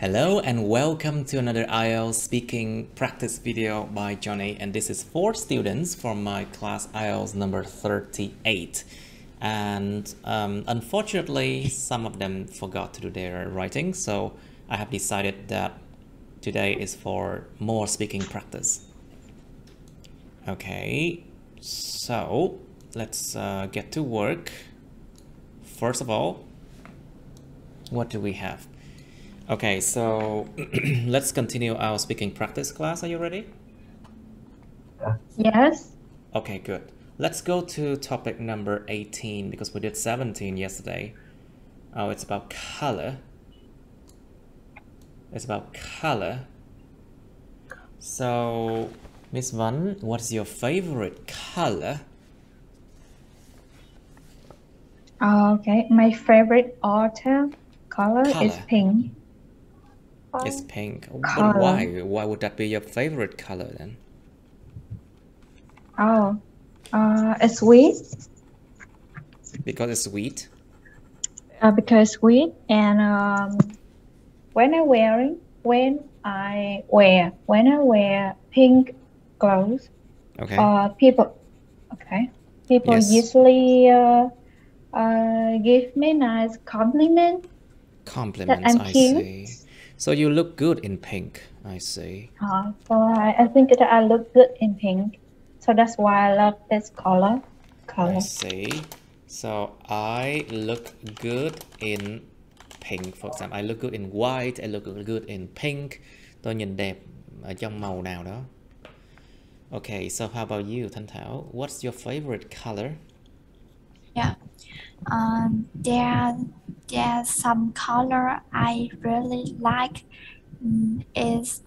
Hello and welcome to another IELTS speaking practice video by Johnny, and this is for students from my class IELTS number 38. And unfortunately, some of them forgot to do their writing, so I have decided that today is for more speaking practice. Okay, so let's get to work. First of all, what do we have? Okay, so let's continue our speaking practice class. Are you ready? Yes. Okay, good. Let's go to topic number 18 because we did 17 yesterday. Oh, it's about color. It's about color. So, Miss Van, what's your favorite color? Okay, my favorite autumn color is pink. It's pink. Color. But why? Why would that be your favorite color then? Oh, it's sweet. Because it's sweet? Because sweet, and when I wear pink clothes, okay. People yes. Usually give me nice compliments. Compliments, I see. So you look good in pink, I see. So I think that I look good in pink. So that's why I love this color. I see. So I look good in pink. For example, I look good in white, I look good in pink. Tôi nhìn đẹp ở trong màu nào đó. Okay, so how about you, Thanh Thảo? What's your favorite color? Yeah. There's some color I really like. Is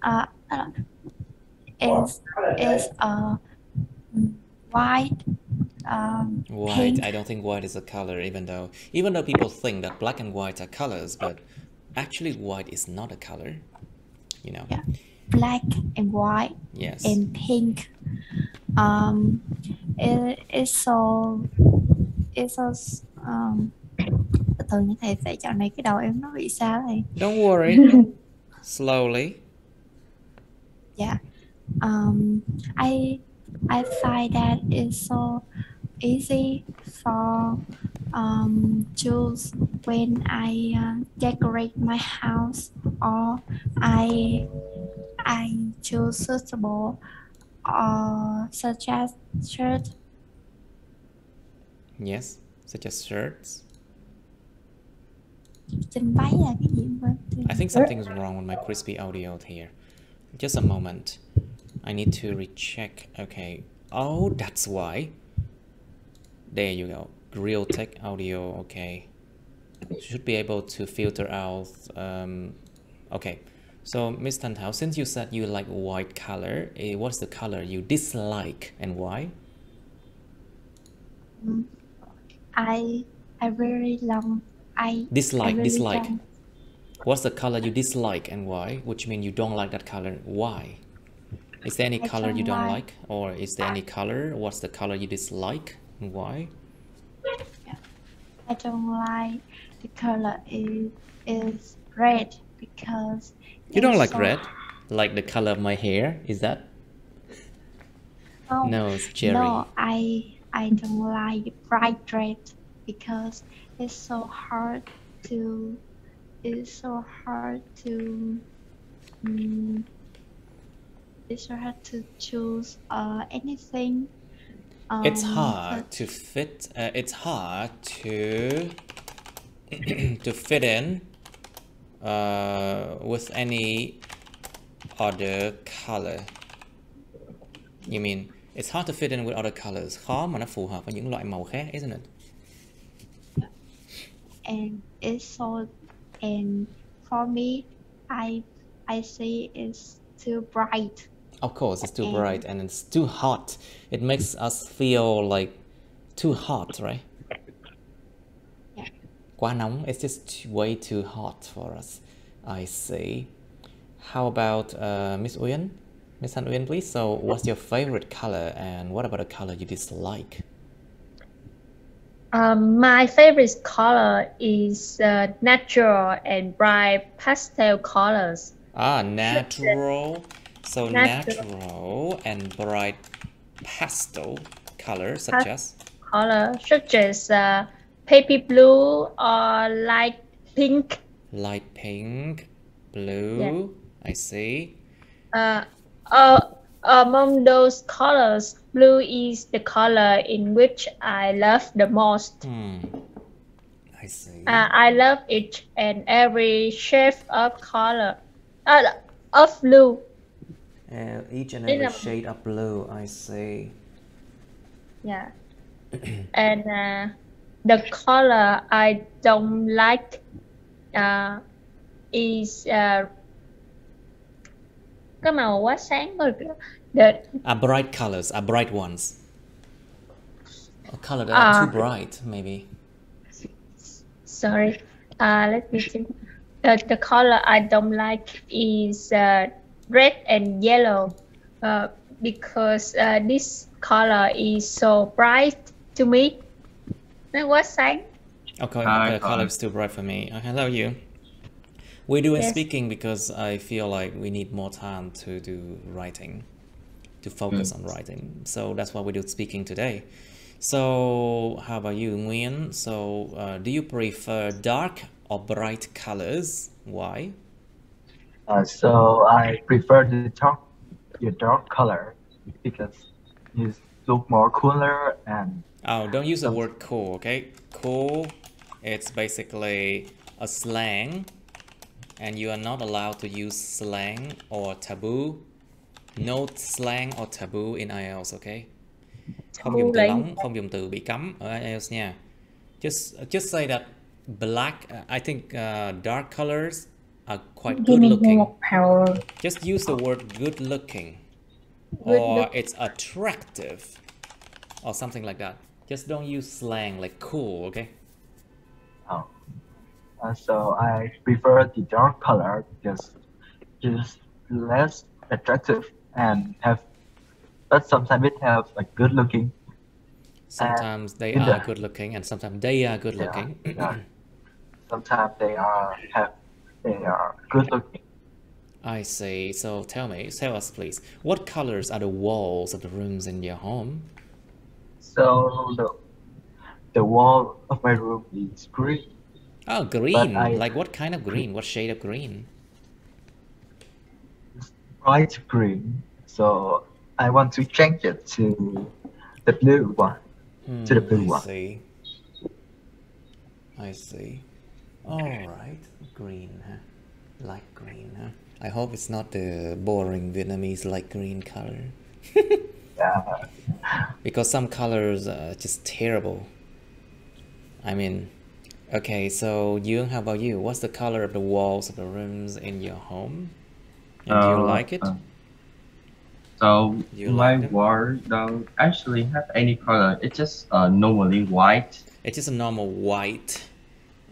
white. White. Pink. I don't think white is a color, even though people think that black and white are colors, but actually white is not a color. You know. Yeah. Black and white. Yes. And pink. Từ như thầy sẽ chọn này cái đầu em nó bị sao thầy. Don't worry. Slowly. Yeah. I find that it's so easy for choose when I decorate my house, or I choose suitable such as shirt. Yes, such as shirts. Trên váy là cái gì vậy? I think something is wrong with my crispy audio here. Just a moment. I need to recheck. Okay. Oh, that's why. There you go. Real tech audio. Okay. Should be able to filter out. Okay. So, Miss Tan Thao, since you said you like white color, what's the color you dislike and why? I really love. Dislike. Love. What's the color you dislike and why? Which means you don't like that color. Why? Is there any color you don't like? Or is there any color? What's the color you dislike and why? Yeah. I don't like the color is red because you don't like red? Like the color of my hair? Is that? No, it's cherry. No, I don't like bright red because it's so hard to choose anything. It's hard to fit. It's hard to to fit in with any other color. You mean it's hard to fit in with other colors? Khó mà nó phù hợp với những loại màu khác, isn't it? And it's so, and for me, I see it's too bright. Of course, it's too bright and it's too hot. It makes us feel like too hot, right? Yeah. Quá nóng. It's just way too hot for us. I see. How about Miss Uyên? Miss Han Uyên, please. So, what's your favorite color and what about a color you dislike? My favorite color is natural and bright pastel colors. Natural. So Natural. natural and bright pastel colors Such as baby blue or light pink. light pink, blue. Yeah. I see. Among those colors, blue is the color in which I love the most. I see. I love each and every shade of color of blue. Each and every shade of blue, I see. Yeah. And the color I don't like is cái màu quá sáng rồi. Bright colors, bright ones. A color that are too bright, maybe. Sorry, let me think. The color I don't like is red and yellow because this color is so bright to me. Nó quá sáng. Okay, the color is too bright for me. Hello, you. We're doing speaking because I feel like we need more time to do writing, to focus on writing. So that's why we do speaking today. So how about you, Nguyen? So do you prefer dark or bright colors? Why? So I prefer the dark color because it look more cooler and. Oh, don't use the word cool, okay? Cool, it's basically a slang, and you are not allowed to use slang or taboo. No slang or taboo in IELTS, okay? Không dùng từ lóng, không dùng từ bị cấm ở IELTS nha. Just say that black, I think dark colors are quite good looking. Just use the word good looking, or it's attractive, or something like that. Just don't use slang like cool, okay? Oh. So I prefer the dark color because it's less attractive and but sometimes it have like good looking. Sometimes they are good looking and sometimes they are good looking. Sometimes they are good looking. I see. So tell us please, what colors are the walls of the rooms in your home? So the wall of my room is green. Oh, green. Like what kind of green? What shade of green? Bright green. So I want to change it to the blue one. To the blue one. I see. All right. Green, huh? Light green, huh? I hope it's not the boring Vietnamese light green color. Yeah. Because some colors are just terrible. I mean, okay, so Yoon, how about you? What's the color of the walls of the rooms in your home? And do you like it? So my wall don't actually have any color. It's just normally white. It's just a normal white.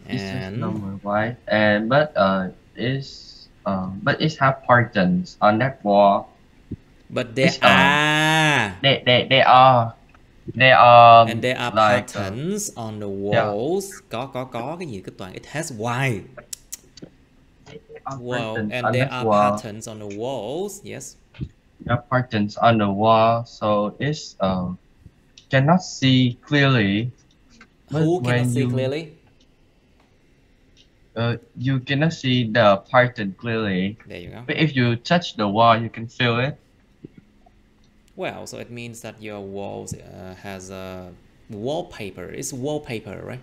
It's just normal white, and but it have patterns on that wall. But there are. And there are like, patterns on the walls. Có cái gì cái toàn. It has white. Wow, and there are patterns on the walls. Yes. There are patterns on the wall, so it's cannot see clearly. Who cannot see clearly? You cannot see the pattern clearly. There you go. But if you touch the wall, you can feel it. Well, so it means that your walls has a wallpaper. It's wallpaper, right?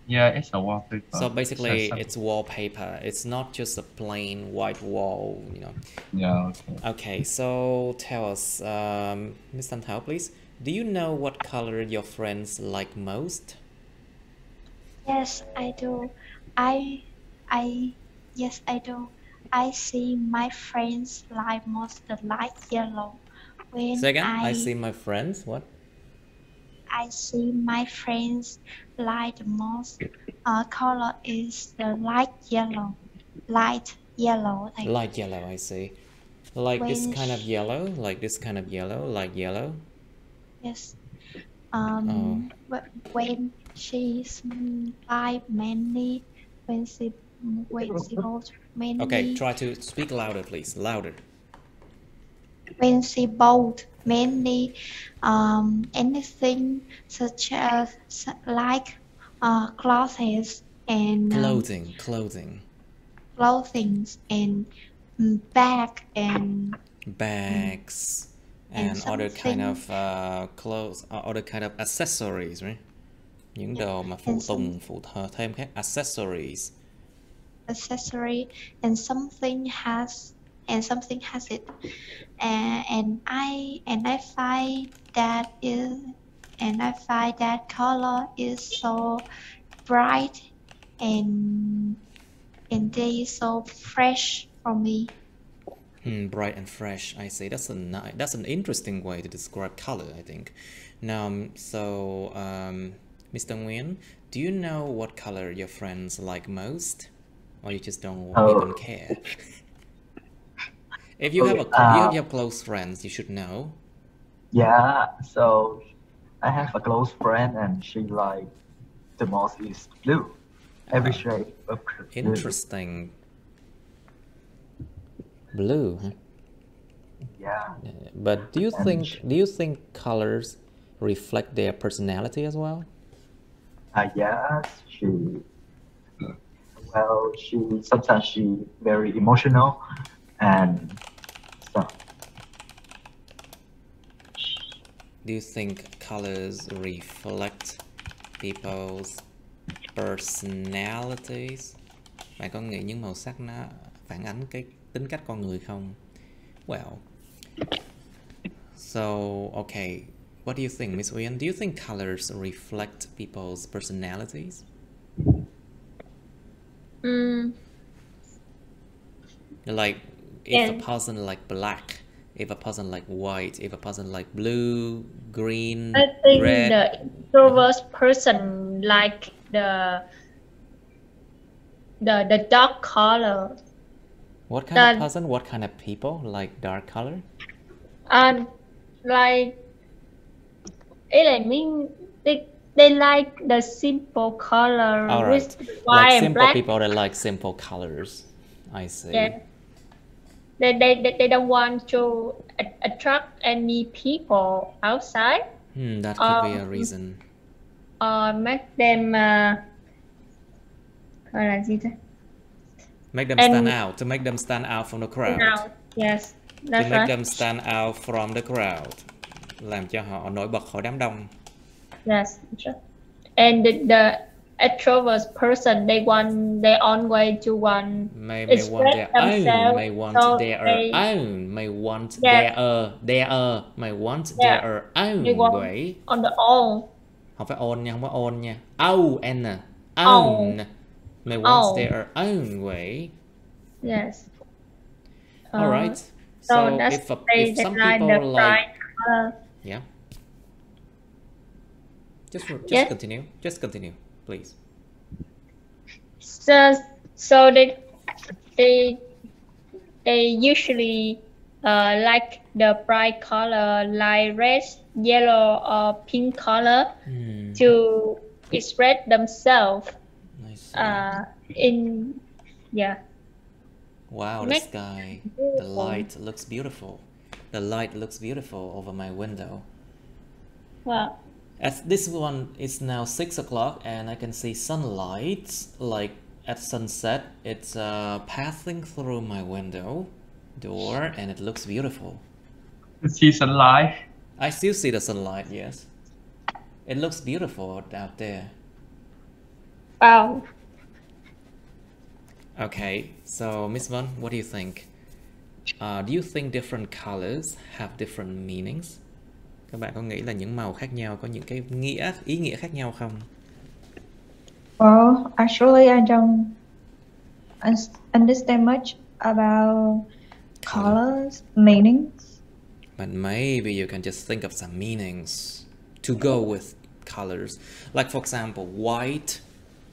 Yeah, it's a wallpaper. So basically, it's wallpaper. It's not just a plain white wall, you know. Yeah. Okay, so tell us, Miss Tan Thao, please. Do you know what color your friends like most? Yes, I do. Yes, I do. I see my friends like most the light yellow. Say again? I see my friends, what? I see my friends like the most color is the light yellow. Light yellow. Light yellow, I see. Like this kind of yellow? Like this kind of yellow? Like yellow? Yes. When she buy many, when she bought many. Okay, try to speak louder, please. Louder. When she bought many anything such as like clothes and Clothing and bags and other kind of clothes, other kind of accessories, right? Những đồ mà phụ tùng, phụ thêm các accessories. Accessory and something has it, and I find that color is so bright and they so fresh for me. Bright and fresh. I see. That's an interesting way to describe color, I think. Now, so Mr. Nguyen, do you know what color your friends like most, or you just don't even care? If you have close friends, you should know. Yeah, so I have a close friend and she like the most is blue. Every shade of blue. Interesting. Blue, huh? Yeah. But do you think colors reflect their personality as well? Yes, sometimes she very emotional and stuff. Do you think colors reflect people's personalities? Bạn có nghĩ những màu sắc nó phản ánh cái tính cách con người không? Well, so okay, what do you think, Miss Uyên? Do you think colors reflect people's personalities? Like if a person like black, if a person like white, if a person like blue, green, I think red. the introvert person like the dark color. What kind of person? What kind of people like dark color? Like it mean they like the simple color. All right, with white like and simple black. people that like simple colors. I see. Yeah. They don't want to attract any people outside. That could be a reason. Make them gọi là gì thế? Make them stand out, to make them stand out from the crowd. Yes, To that's make right. them stand out from the crowd. Làm cho họ nổi bật khỏi đám đông. Yes, that's right. And the extrovert person, they want their own way to May express want their own, themselves. may want So their they- own, may want Yeah. may want Yeah. their own They want way. on the own. Không phải own nha, không phải own nha. Own, own. May want Own. their own way. Yes. All right. So So that's if some like people the like, bright color. yeah. Just Yes. continue. Just continue, please. So they usually like the bright color like red, yellow, or pink color to express themselves. Nice. Wow, the Make- sky, the light looks beautiful. The light looks beautiful over my window. Wow. As this one is now 6 o'clock and I can see sunlight, like at sunset. It's passing through my window door and it looks beautiful. See sunlight. I still see the sunlight, yes. It looks beautiful out there. Wow. Okay, so Miss Vân, what do you think? Do you think different colors have different meanings? Các bạn có nghĩ là những màu khác nhau có những cái ý nghĩa khác nhau không? Well, actually, I don't understand much about colors, meanings. But maybe you can just think of some meanings to go with colors. Like for example, white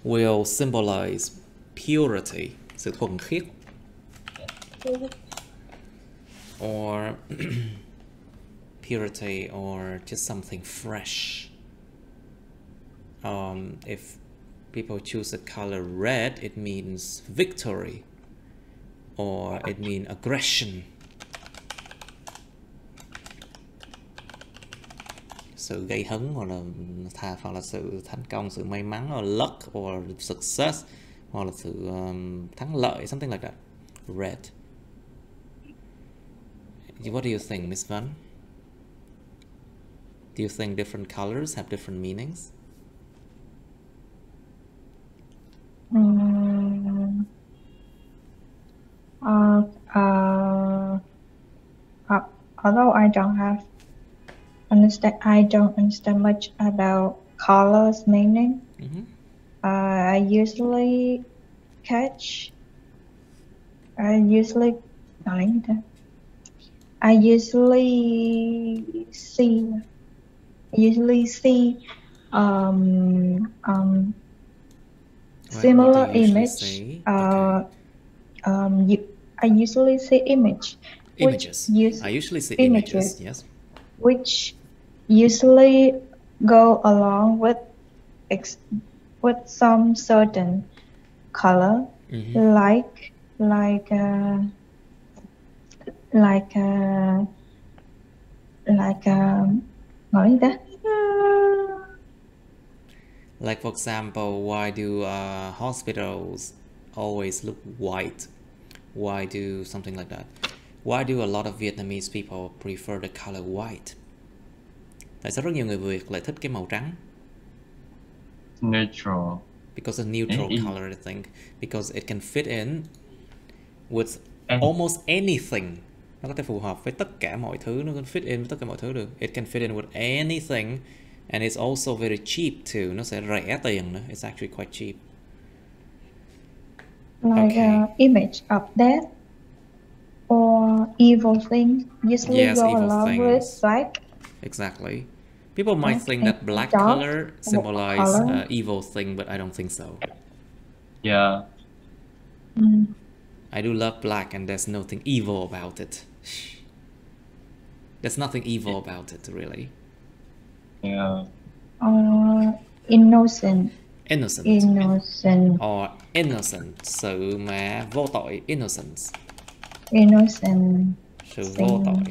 will symbolize purity, sự thuần khiết. Or purity, or just something fresh, if people choose the color red, it means victory, or it means aggression. Sự gây hấn, hoặc là sự thành công, sự may mắn, or luck, or success, hoặc là sự thắng lợi, something like that. Red. What do you think, Miss Van? Do you think different colors have different meanings? Although I don't understand much about colors meaning. I usually see similar image. I usually see images. I usually see images, yes. Which usually go along with some certain color, like for example, why do hospitals always look white? Why do something like that? Why do a lot of Vietnamese people prefer the color white? Tại sao rất nhiều người Việt lại thích cái màu trắng? Neutral. Because a neutral color, I think. Because it can fit in with almost anything. Nó có thể phù hợp với tất cả mọi thứ, nó can fit in với tất cả mọi thứ được. It can fit in with anything, and it's also very cheap too. Nó sẽ rẻ tiền nữa. It's actually quite cheap. Like an image of death or evil things usually go along with black. Exactly. People might think that black color symbolizes evil thing, but I don't think so. Yeah. I do love black, and there's nothing evil about it. There's nothing evil about it, really. Yeah. Innocent. Or innocent. Sự mà vô tội. Innocence. Innocent. Sự vô tội.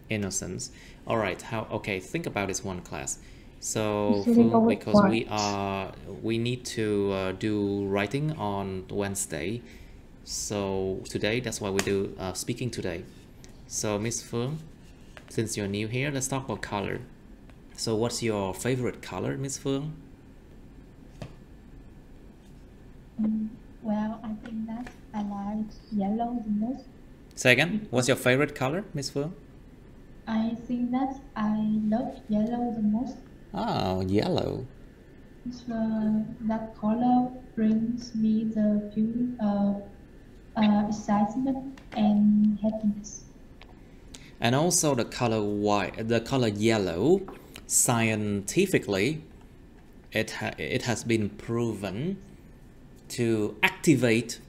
Innocence. All right. Okay, think about this one class. So because we need to do writing on Wednesday. So today, that's why we do speaking today. So Miss Phương, since you're new here, let's talk about color. So what's your favorite color, Miss Phương? Well, I think that I like yellow the most. Say again, what's your favorite color, Miss Phương? I think that I love yellow the most. Oh, yellow. So that color brings me the feeling of excitement and happiness. And also the color white, the color yellow, scientifically, it has been proven to activate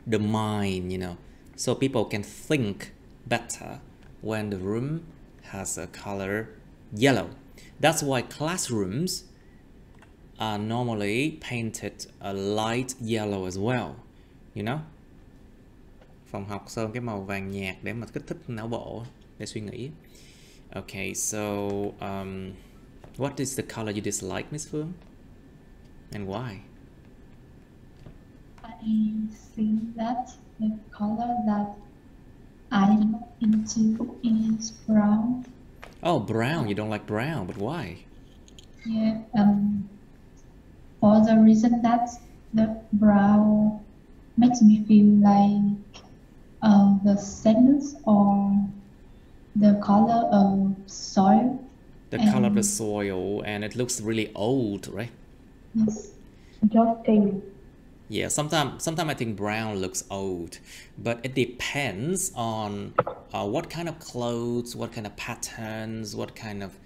the mind, you know, so people can think better when the room has a color yellow. That's why classrooms are normally painted a light yellow as well, you know. Phòng học sơn cái màu vàng nhạt để mà kích thích não bộ để suy nghĩ. Okay, so what is the color you dislike, Miss Phương? And why? I think that the color that I'm into is brown. Oh, brown. You don't like brown, but why? Yeah, for the reason that the brown makes me feel like the sadness or the color of soil. The color of the soil, and it looks really old, right? Yes. Dirty. Yeah, sometimes I think brown looks old, but it depends on what kind of clothes, what kind of patterns, what kind of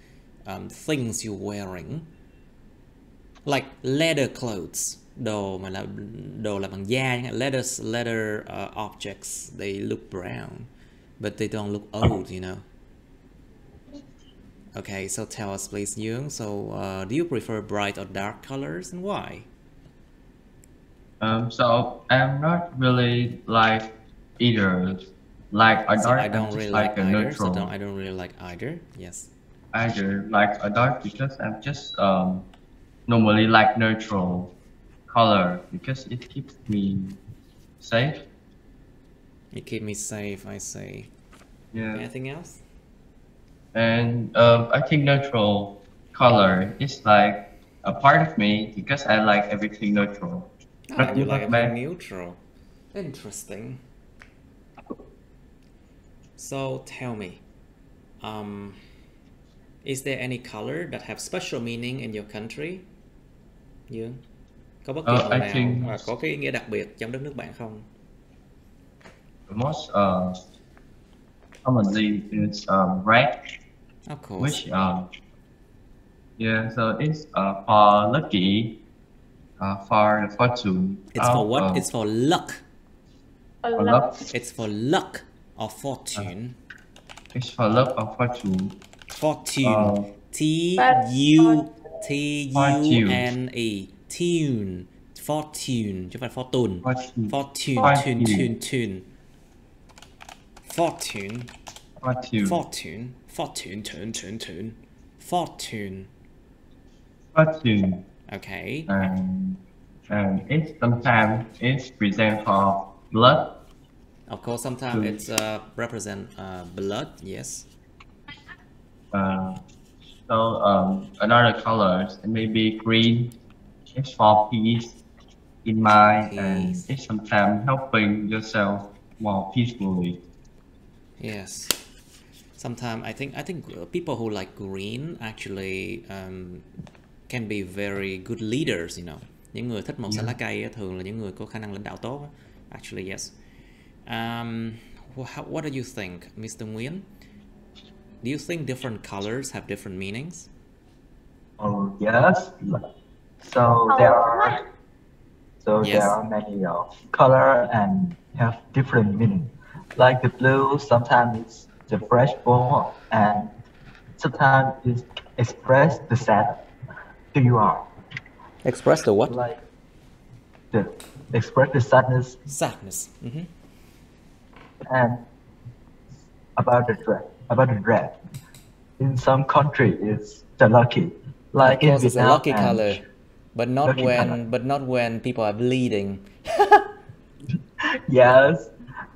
things you're wearing. Like leather clothes, đồ là bằng da, leather objects, they look brown, but they don't look old, you know. Okay, so tell us please, Young. So do you prefer bright or dark colors and why? So I'm not really like either light or So dark. I I'm don't just really like like a either. So neutral. I don't really like either. Yes. Either light or dark because I'm just normally like neutral color because it keeps me safe. You keep me safe, I say. Yeah. Anything else? And I think neutral color is like a part of me because I like everything neutral. Ah, Not you good, like not everything bad. neutral. Interesting. So tell me, is there any color that have special meaning in your country? Dương, có bất kỳ màu I nào think có cái ý nghĩa đặc biệt trong đất nước bạn không? the most commonly is red, Of course. which yeah, so it's for lucky, for the fortune. It's for what? It's for luck. For luck. It's for luck or fortune. It's for luck or fortune. Fortune. T-U-T-U-N-E. Tune. Fortune. Chứ không phải fortune. Fortune. Tune. Fortune. Fortune. Okay. And it sometimes it's present for blood. Of course, sometimes it's represent blood. Yes. So another colors maybe green. It's for peace in mind, and it's sometimes helping yourself more peacefully. Yes. Sometimes I think people who like green actually can be very good leaders, you know. Những người thích màu xanh lá cây thường là những người có khả năng lãnh đạo tốt. Actually, yes. What do you think, Mr. Nguyen? Do you think different colors have different meanings? Oh yes. So there are many color and have different meaning. Like the blue, sometimes it's the fresh born, and sometimes it express the sad who you are. Express the what? Like express the sadness. Sadness. Mm-hmm. And about the red. In some country, it's the lucky. Like of course, in Vietnam, it's a lucky color, but not when people are bleeding. Yes,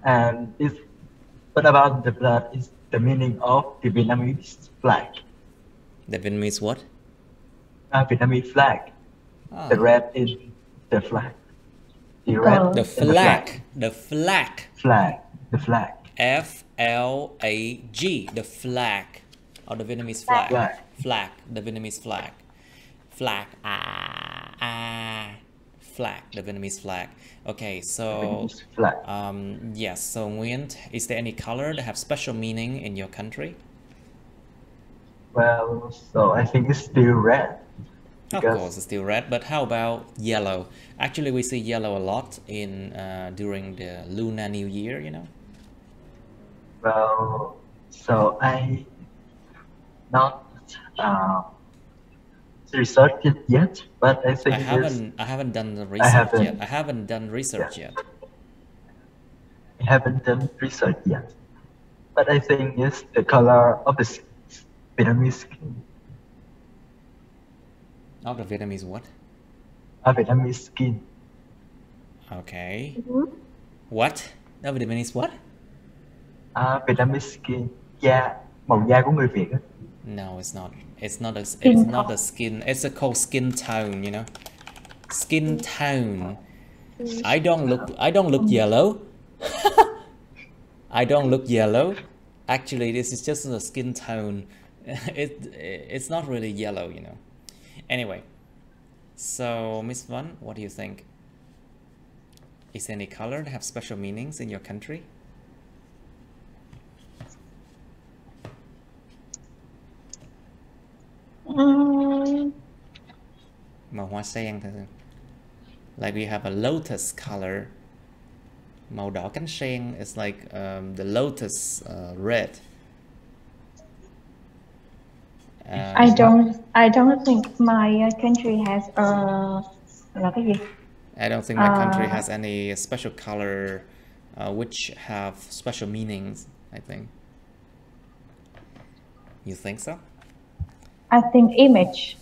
and but about the blood is the meaning of the Vietnamese flag. The Vietnamese what? Vietnamese flag. Oh. The red is the flag. The red. The flag. The flag. Flag. The flag. F-L-A-G. The flag. Or the Vietnamese flag. Flag. The Vietnamese flag. Flag. Flag. The Vietnamese flag. Okay, so yes. So Nguyen, is there any color that have special meaning in your country? Well, so I think it's still red. Of course, it's still red. But how about yellow? Actually, we see yellow a lot in during the Lunar New Year. You know. Well, so I not researched it yet, but I think I haven't done the research yet. I haven't done research yet. I haven't done research yet, but I think it's the color of the Vietnamese skin. Of the Vietnamese what? Vietnamese skin. Okay. What? The Vietnamese what? Vietnamese skin. Da, màu da của người Việt. No, it's not. It's not a skin. It's a called skin tone, you know. Skin tone. I don't look yellow. I don't look yellow. Actually, this is just a skin tone. It's not really yellow, you know. Anyway, so Miss Van, what do you think? Is there any color that have special meanings in your country? Màu hoa sen thôi. Like we have a lotus color. Màu đỏ cánh sen is like the lotus red. I don't think my country has là cái gì? I don't think my country has any special color which have special meanings, I think. You think so? I think image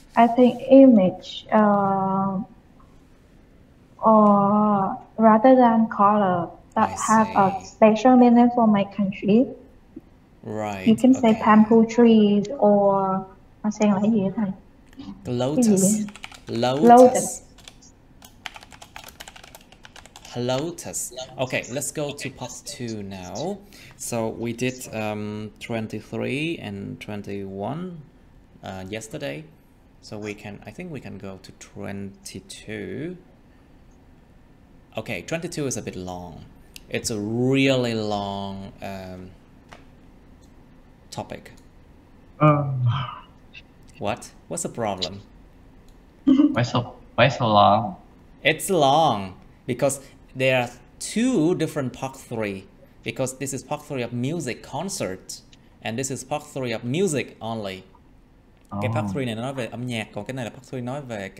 or rather than color that have a special meaning for my country. Right. You can say bamboo trees or nó xem là cái gì thầy? Lotus. Okay, let's go to part 2 now. So we did 23 and 21 yesterday. So I think we can go to 22. Okay, 22 is a bit long. It's a really long topic. What? What's the problem? Why so long? It's long because there are 2 different part 3. Because this is part 3 of music concert and this is part 3 of music only. Cái part 3 này nó nói về âm nhạc, còn cái này là part 3 nói về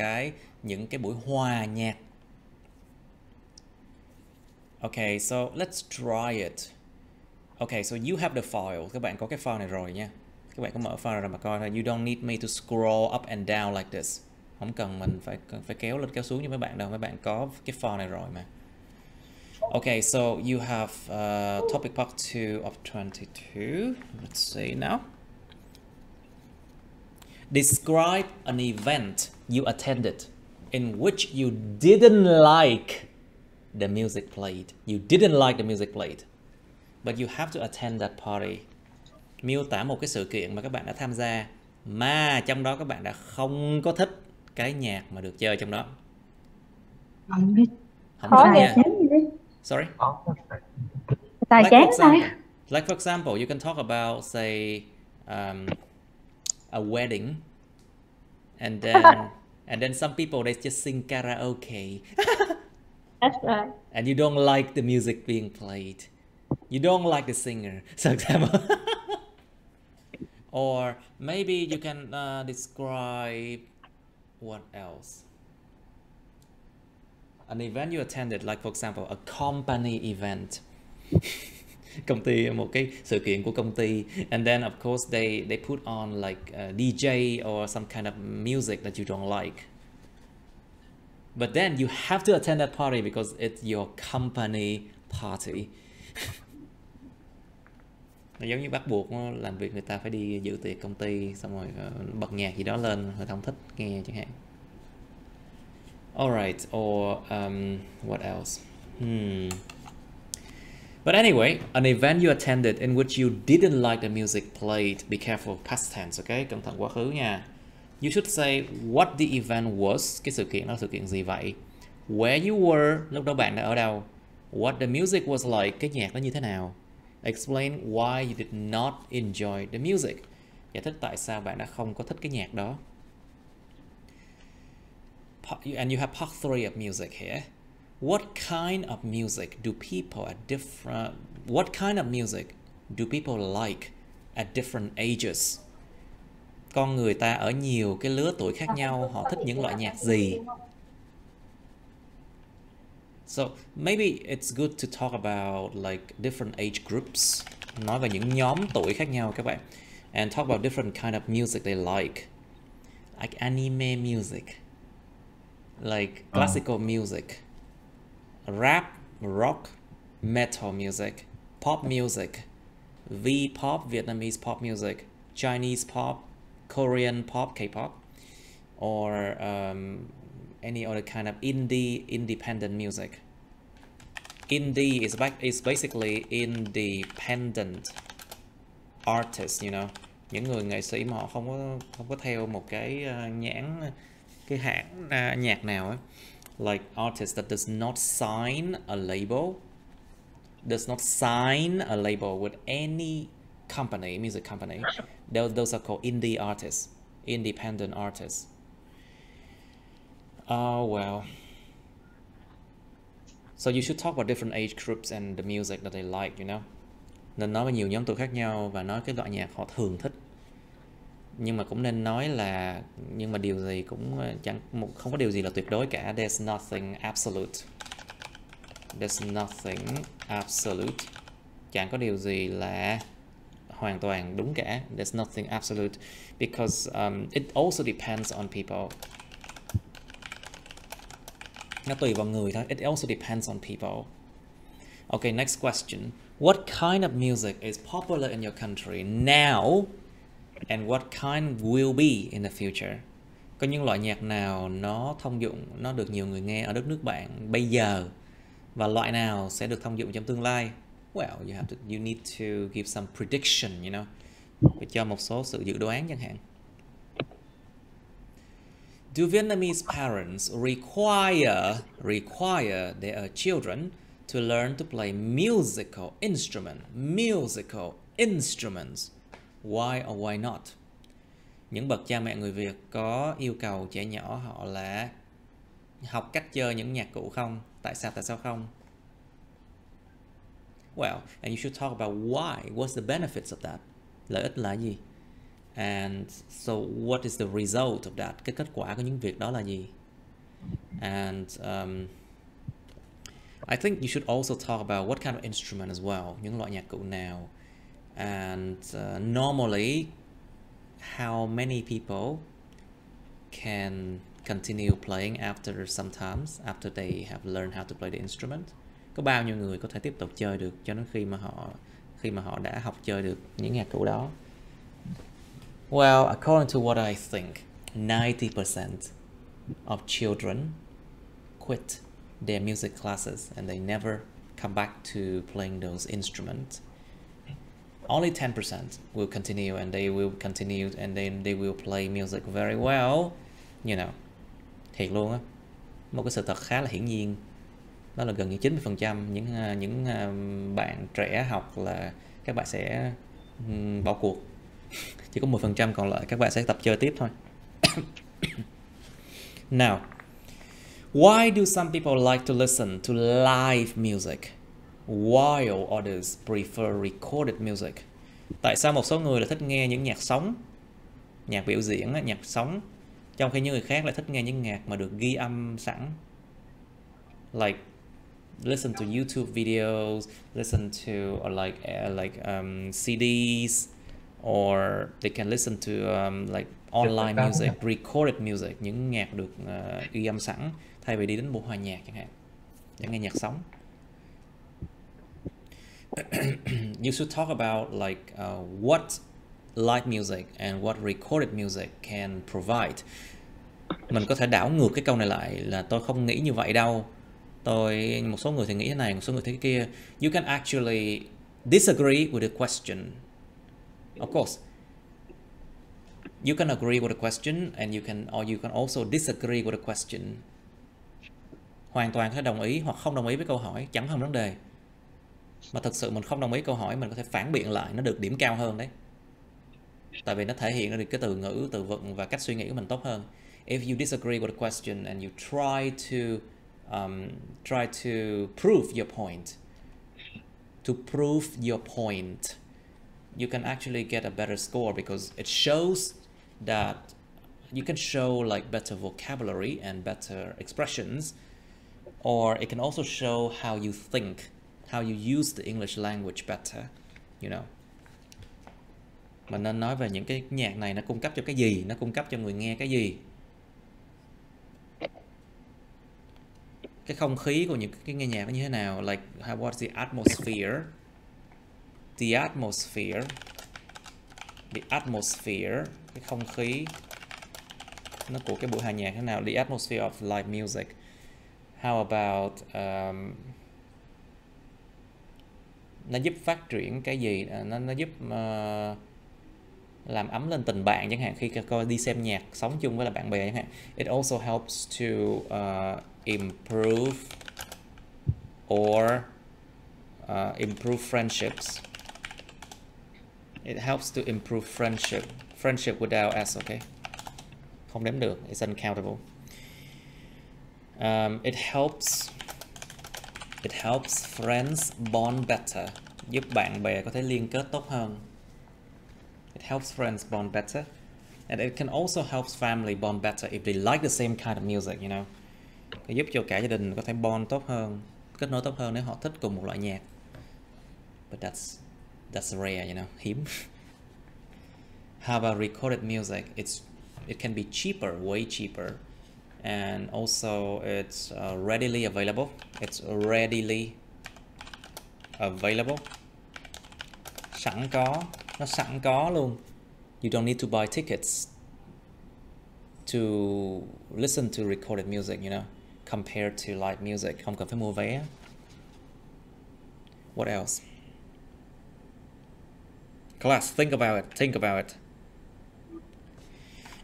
những cái buổi hòa nhạc. Okay, so let's try it. Okay, so you have the file. Các bạn có cái file này rồi nha. Các bạn có mở file ra mà coi thôi. You don't need me to scroll up and down like this. Không cần mình phải kéo lên kéo xuống như mấy bạn đâu. Mấy bạn có cái file này rồi mà. Okay, so you have topic part 2 of 22. Let's see now. Describe an event you attended in which you didn't like the music played. You didn't like the music played, but you have to attend that party. Miêu tả một cái sự kiện mà các bạn đã tham gia mà trong đó các bạn đã không có thích cái nhạc mà được chơi trong đó. Không biết. Không Khó thích nha. Sorry? Like for example, you can talk about, say, a wedding, and then some people, they just sing karaoke. That's right. And you don't like the music being played. You don't like the singer, for example. Or maybe you can describe what else? An event you attended, like for example, a company event. Công ty, một cái sự kiện của công ty, and then of course they put on like a DJ or some kind of music that you don't like. But then you have to attend that party because it's your company party. Nó giống như bắt buộc làm việc người ta phải đi dự tiệc công ty, xong rồi bật nhạc gì đó lên, người ta không thích nghe chẳng hạn. Alright, or what else? But anyway, an event you attended in which you didn't like the music played. Be careful, past tense, okay? Cẩn thận quá khứ nha. You should say what the event was. Cái sự kiện đó là sự kiện gì vậy? Where you were, lúc đó bạn đã ở đâu? What the music was like, cái nhạc nó như thế nào? Explain why you did not enjoy the music. Giải thích tại sao bạn đã không có thích cái nhạc đó. And you have part 3 of music here. What kind of music do people like at different ages? Con người ta ở nhiều cái lứa tuổi khác nhau, họ thích những loại nhạc gì? So maybe it's good to talk about like different age groups. Nói về những nhóm tuổi khác nhau các bạn. And talk about different kind of music they like anime music, like classical music, rap, rock, metal music, pop music, V-pop, Vietnamese pop music, Chinese pop, Korean pop, K-pop, or any other kind of independent music. Indie is basically independent artists, you know, những người nghệ sĩ mà họ không có theo một cái cái hãng nhạc nào ấy. Like artists that does not sign a label with any company, music company. Those are called indie artists, independent artists. Oh well. So you should talk about different age groups and the music that they like, you know. Nên nói về nhiều nhóm tuổi khác nhau và nói cái loại nhạc họ thường thích. Nhưng mà cũng nên nói là nhưng mà điều gì cũng không có điều gì là tuyệt đối cả. There's nothing absolute. There's nothing absolute. Chẳng có điều gì là hoàn toàn đúng cả. There's nothing absolute because it also depends on people. Nó tùy vào người thôi. It also depends on people. Okay, next question. What kind of music is popular in your country now and what kind will be in the future? Có những loại nhạc nào nó thông dụng, nó được nhiều người nghe ở đất nước bạn bây giờ và loại nào sẽ được thông dụng trong tương lai? Well, you need to give some prediction, you know. Phải cho một số sự dự đoán chẳng hạn. Do Vietnamese parents require their children to learn to play musical instruments? Why or why not? Những bậc cha mẹ người Việt có yêu cầu trẻ nhỏ họ là học cách chơi những nhạc cụ không? Tại sao không? Well, and you should talk about why. What's the benefits of that? Lợi ích là gì? And so what is the result of that? Cái kết quả của những việc đó là gì? And I think you should also talk about what kind of instrument as well. Những loại nhạc cụ nào? And normally, how many people can continue playing after they have learned how to play the instrument? Có bao nhiêu người có thể tiếp tục chơi được cho đến khi mà họ đã học chơi được những nhạc cụ đó? Well, according to what I think, 90% of children quit their music classes and they never come back to playing those instruments. Only 10% will continue and then they will play music very well. You know, thiệt luôn á. Một cái sự thật khá là hiển nhiên. Đó là gần như 90% những bạn trẻ học là các bạn sẽ bỏ cuộc. Chỉ có 10% còn lại các bạn sẽ tập chơi tiếp thôi. Now, why do some people like to listen to live music while others prefer recorded music? Tại sao một số người lại thích nghe những nhạc sống, nhạc biểu diễn, nhạc sống, trong khi những người khác lại thích nghe những nhạc mà được ghi âm sẵn? Like listen to YouTube videos, listen to or CDs, or they can listen to like online music, recorded music, những nhạc được ghi âm sẵn, thay vì đi đến buổi hòa nhạc chẳng hạn, để nghe nhạc sống. You should talk about like what live music and what recorded music can provide. Mình có thể đảo ngược cái câu này lại là tôi không nghĩ như vậy đâu. Một số người thì nghĩ thế này, một số người thì cái kia. You can actually disagree with the question. Of course, you can agree with the question and you can also disagree with the question. Hoàn toàn có thể đồng ý hoặc không đồng ý với câu hỏi, chẳng thành vấn đề. Mà thực sự mình không đồng ý câu hỏi, mình có thể phản biện lại, nó được điểm cao hơn đấy. Tại vì nó thể hiện ra được cái từ ngữ, từ vựng và cách suy nghĩ của mình tốt hơn. If you disagree with the question and you try to prove your point, you can actually get a better score because it shows that you can show like better vocabulary and better expressions, or it can also show how you think, how you use the English language better, you know. Mình nên nói về những cái nhạc này nó cung cấp cho cái gì, nó cung cấp cho người nghe cái gì. Cái không khí của những cái nghe nhạc nó như thế nào, like what's the atmosphere, cái không khí nó của cái buổi hòa nhạc thế nào, the atmosphere of live music. How about nó giúp phát triển cái gì, nó giúp làm ấm lên tình bạn chẳng hạn, khi coi đi xem nhạc sống chung với là bạn bè chẳng hạn. It also helps to improve improve friendships. It helps to improve friendship without s, okay? Không đếm được, it's uncountable. It helps friends bond better. Giúp bạn bè có thể liên kết tốt hơn. It helps friends bond better. And it can also help family bond better if they like the same kind of music, you know. Giúp cho cả gia đình có thể bond tốt hơn, kết nối tốt hơn nếu họ thích cùng một loại nhạc. But that's rare, you know, hiếm. How about recorded music? It can be cheaper, way cheaper, and also it's readily available. It's readily available. Sẵn có, nó sẵn có luôn. You don't need to buy tickets to listen to recorded music, you know, compared to live music. Không cần phải mua vé. What else? Class, think about it.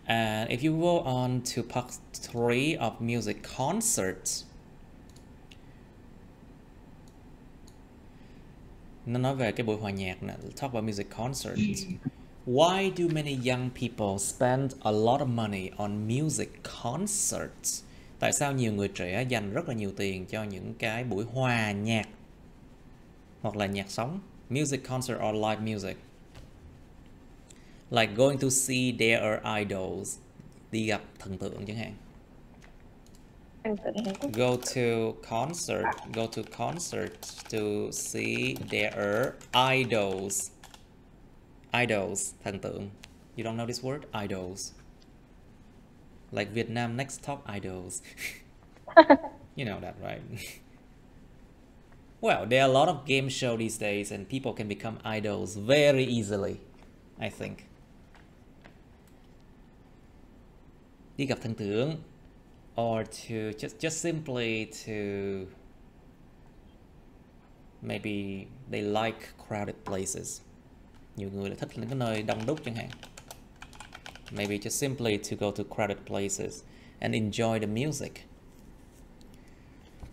And if you go on to part 3 of music concerts, nó nói về cái buổi hòa nhạc này. Talk about music concerts. Why do many young people spend a lot of money on music concerts? Tại sao nhiều người trẻ dành rất là nhiều tiền cho những cái buổi hòa nhạc hoặc là nhạc sống? Music concert or live music. Like going to see their idols. Đi gặp thần tượng chẳng hạn. Go to concert to see their idols. Idols, thần tượng. You don't know this word? Idols. Like Vietnam Next Top Idols. You know that, right? Well, there are a lot of game shows these days and people can become idols very easily, I think. Đi gặp thần tượng, or to just simply to maybe they like crowded places. Nhiều người lại thích những cái nơi đông đúc chẳng hạn. Maybe just simply to go to crowded places and enjoy the music.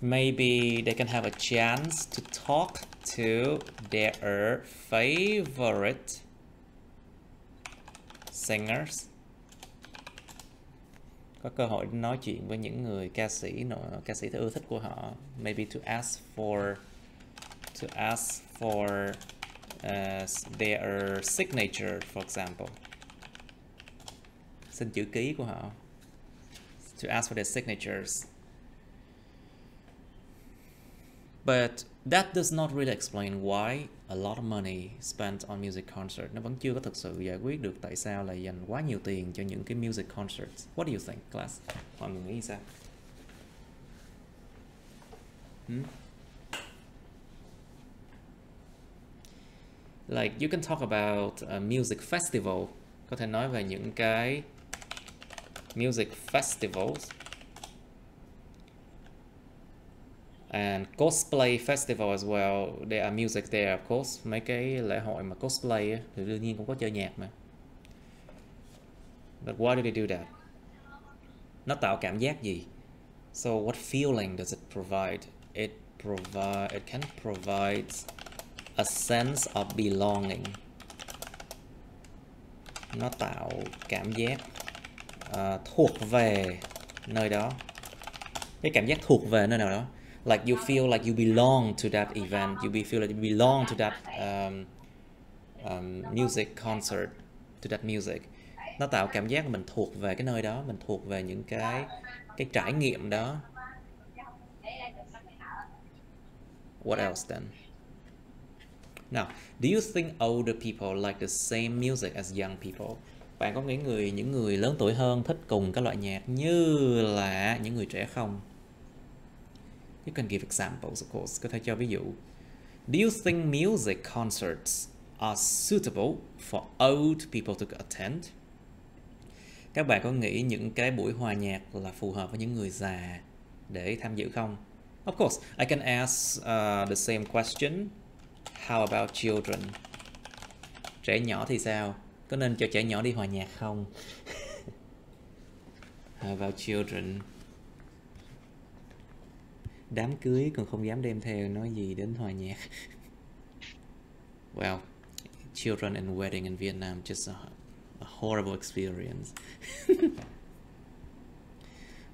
Maybe they can have a chance to talk to their favorite singers. Có cơ hội nói chuyện với những người ca sĩ ưa thích của họ. Maybe to ask for their signature, for example. Xin chữ ký của họ. To ask for their signatures. But that does not really explain why a lot of money spent on music concert. Nó vẫn chưa có thực sự giải quyết được tại sao lại dành quá nhiều tiền cho những cái music concerts. What do you think, class? Mọi người nghĩ sao? Like you can talk about a music festival. Có thể nói về những cái music festivals. And cosplay festival as well. There are music there, of course. Mấy cái lễ hội mà cosplay á, thì đương nhiên cũng có chơi nhạc mà. But why do they do that? Nó tạo cảm giác gì? So what feeling does it provide? It can provide a sense of belonging. Nó tạo cảm giác thuộc về nơi đó. Cái cảm giác thuộc về nơi nào đó. Like you feel like you belong to that event. You feel like you belong to that music concert, to that music. Nó tạo cảm giác mình thuộc về cái nơi đó, mình thuộc về những cái trải nghiệm đó. What else then? Now, do you think older people like the same music as young people? Bạn có nghĩ những người lớn tuổi hơn thích cùng các loại nhạc như là những người trẻ không? You can give examples, of course. Có thể cho ví dụ. Do you think music concerts are suitable for old people to attend? Các bạn có nghĩ những cái buổi hòa nhạc là phù hợp với những người già để tham dự không? Of course, I can ask the same question. How about children? Trẻ nhỏ thì sao? Có nên cho trẻ nhỏ đi hòa nhạc không? How about children? Đám cưới còn không dám đem theo, nói gì đến hòa nhạc. Well, children and wedding in Vietnam, just a horrible experience.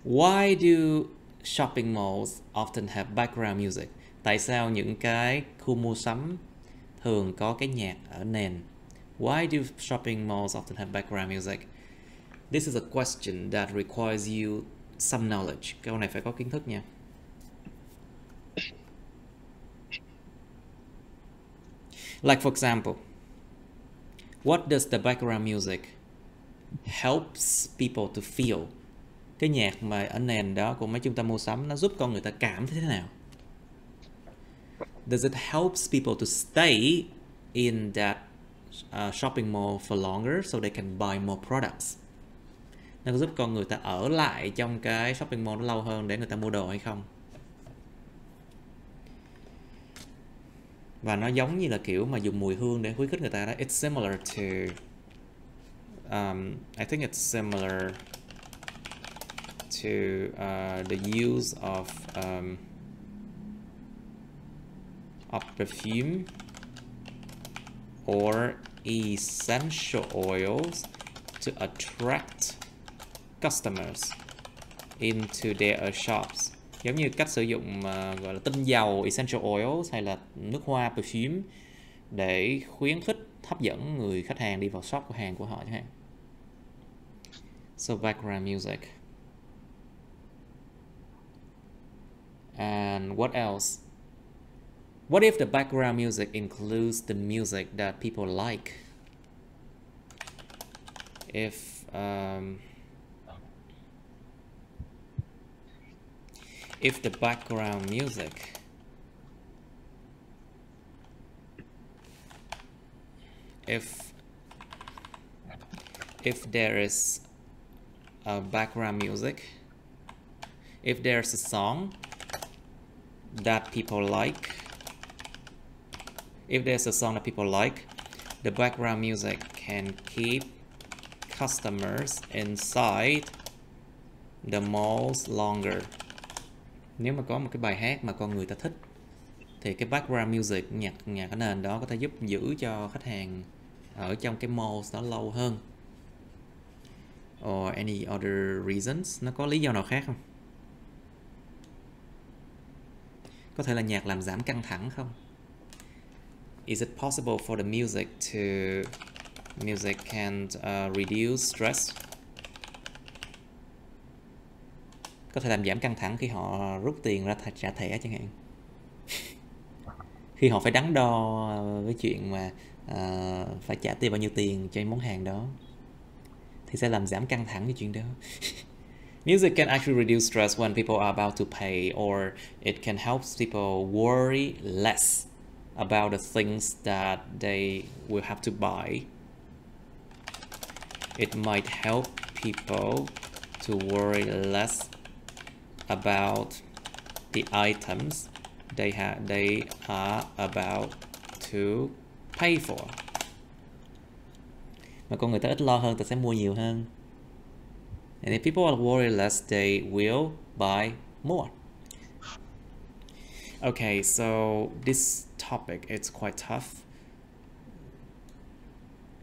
Why do shopping malls often have background music? Tại sao những cái khu mua sắm thường có cái nhạc ở nền? Why do shopping malls often have background music? This is a question that requires you some knowledge. Câu này phải có kiến thức nha. Like for example, what does the background music helps people to feel? Cái nhạc mà ở nền đó của mấy trung tâm mua sắm nó giúp con người ta cảm thấy thế nào? Does it helps people to stay in that shopping mall for longer so they can buy more products? Nó có giúp con người ta ở lại trong cái shopping mall nó lâu hơn để người ta mua đồ hay không? Và nó giống như là kiểu mà dùng mùi hương để khuyến khích người ta đó. It's similar to I think it's similar to the use of perfume or essential oils to attract customers into their shops. Giống như cách sử dụng gọi là tinh dầu essential oils hay là nước hoa perfume để khuyến khích hấp dẫn người khách hàng đi vào shop của hàng của họ chẳng hạn. So background music. And what else? What if the background music includes the music that people like? If the background music if there is a background music, if there's a song that people like, if there's a song that people like, the background music can keep customers inside the malls longer. Nếu mà có một cái bài hát mà con người ta thích thì cái background music, nhạc ở nền đó có thể giúp giữ cho khách hàng ở trong cái malls đó lâu hơn. Or any other reasons? Nó có lý do nào khác không? Có thể là nhạc làm giảm căng thẳng không? Is it possible for the music can reduce stress? Có thể làm giảm căng thẳng khi họ rút tiền ra trả thẻ chẳng hạn. Khi họ phải đắn đo với chuyện mà phải trả tiền bao nhiêu tiền cho món hàng đó thì sẽ làm giảm căng thẳng cái chuyện đó. Music can actually reduce stress when people are about to pay, or it can help people worry less about the things that they will have to buy. It might help people to worry less about the items they are about to pay for. Mà con người ta ít lo hơn, ta sẽ mua nhiều hơn. And if people are worried less, they will buy more. Okay, so this topic is quite tough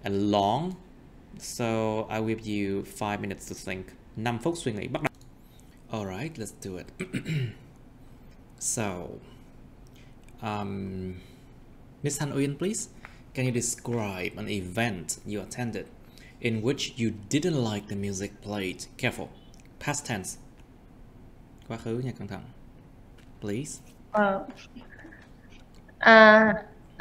and long. So I will give you 5 minutes to think. 5 phút suy nghĩ, bắt đầu. Alright, let's do it. So, Miss Han Uyên, please, can you describe an event you attended in which you didn't like the music played? Careful, past tense. Quá khứ nha, cẩn thận. Please.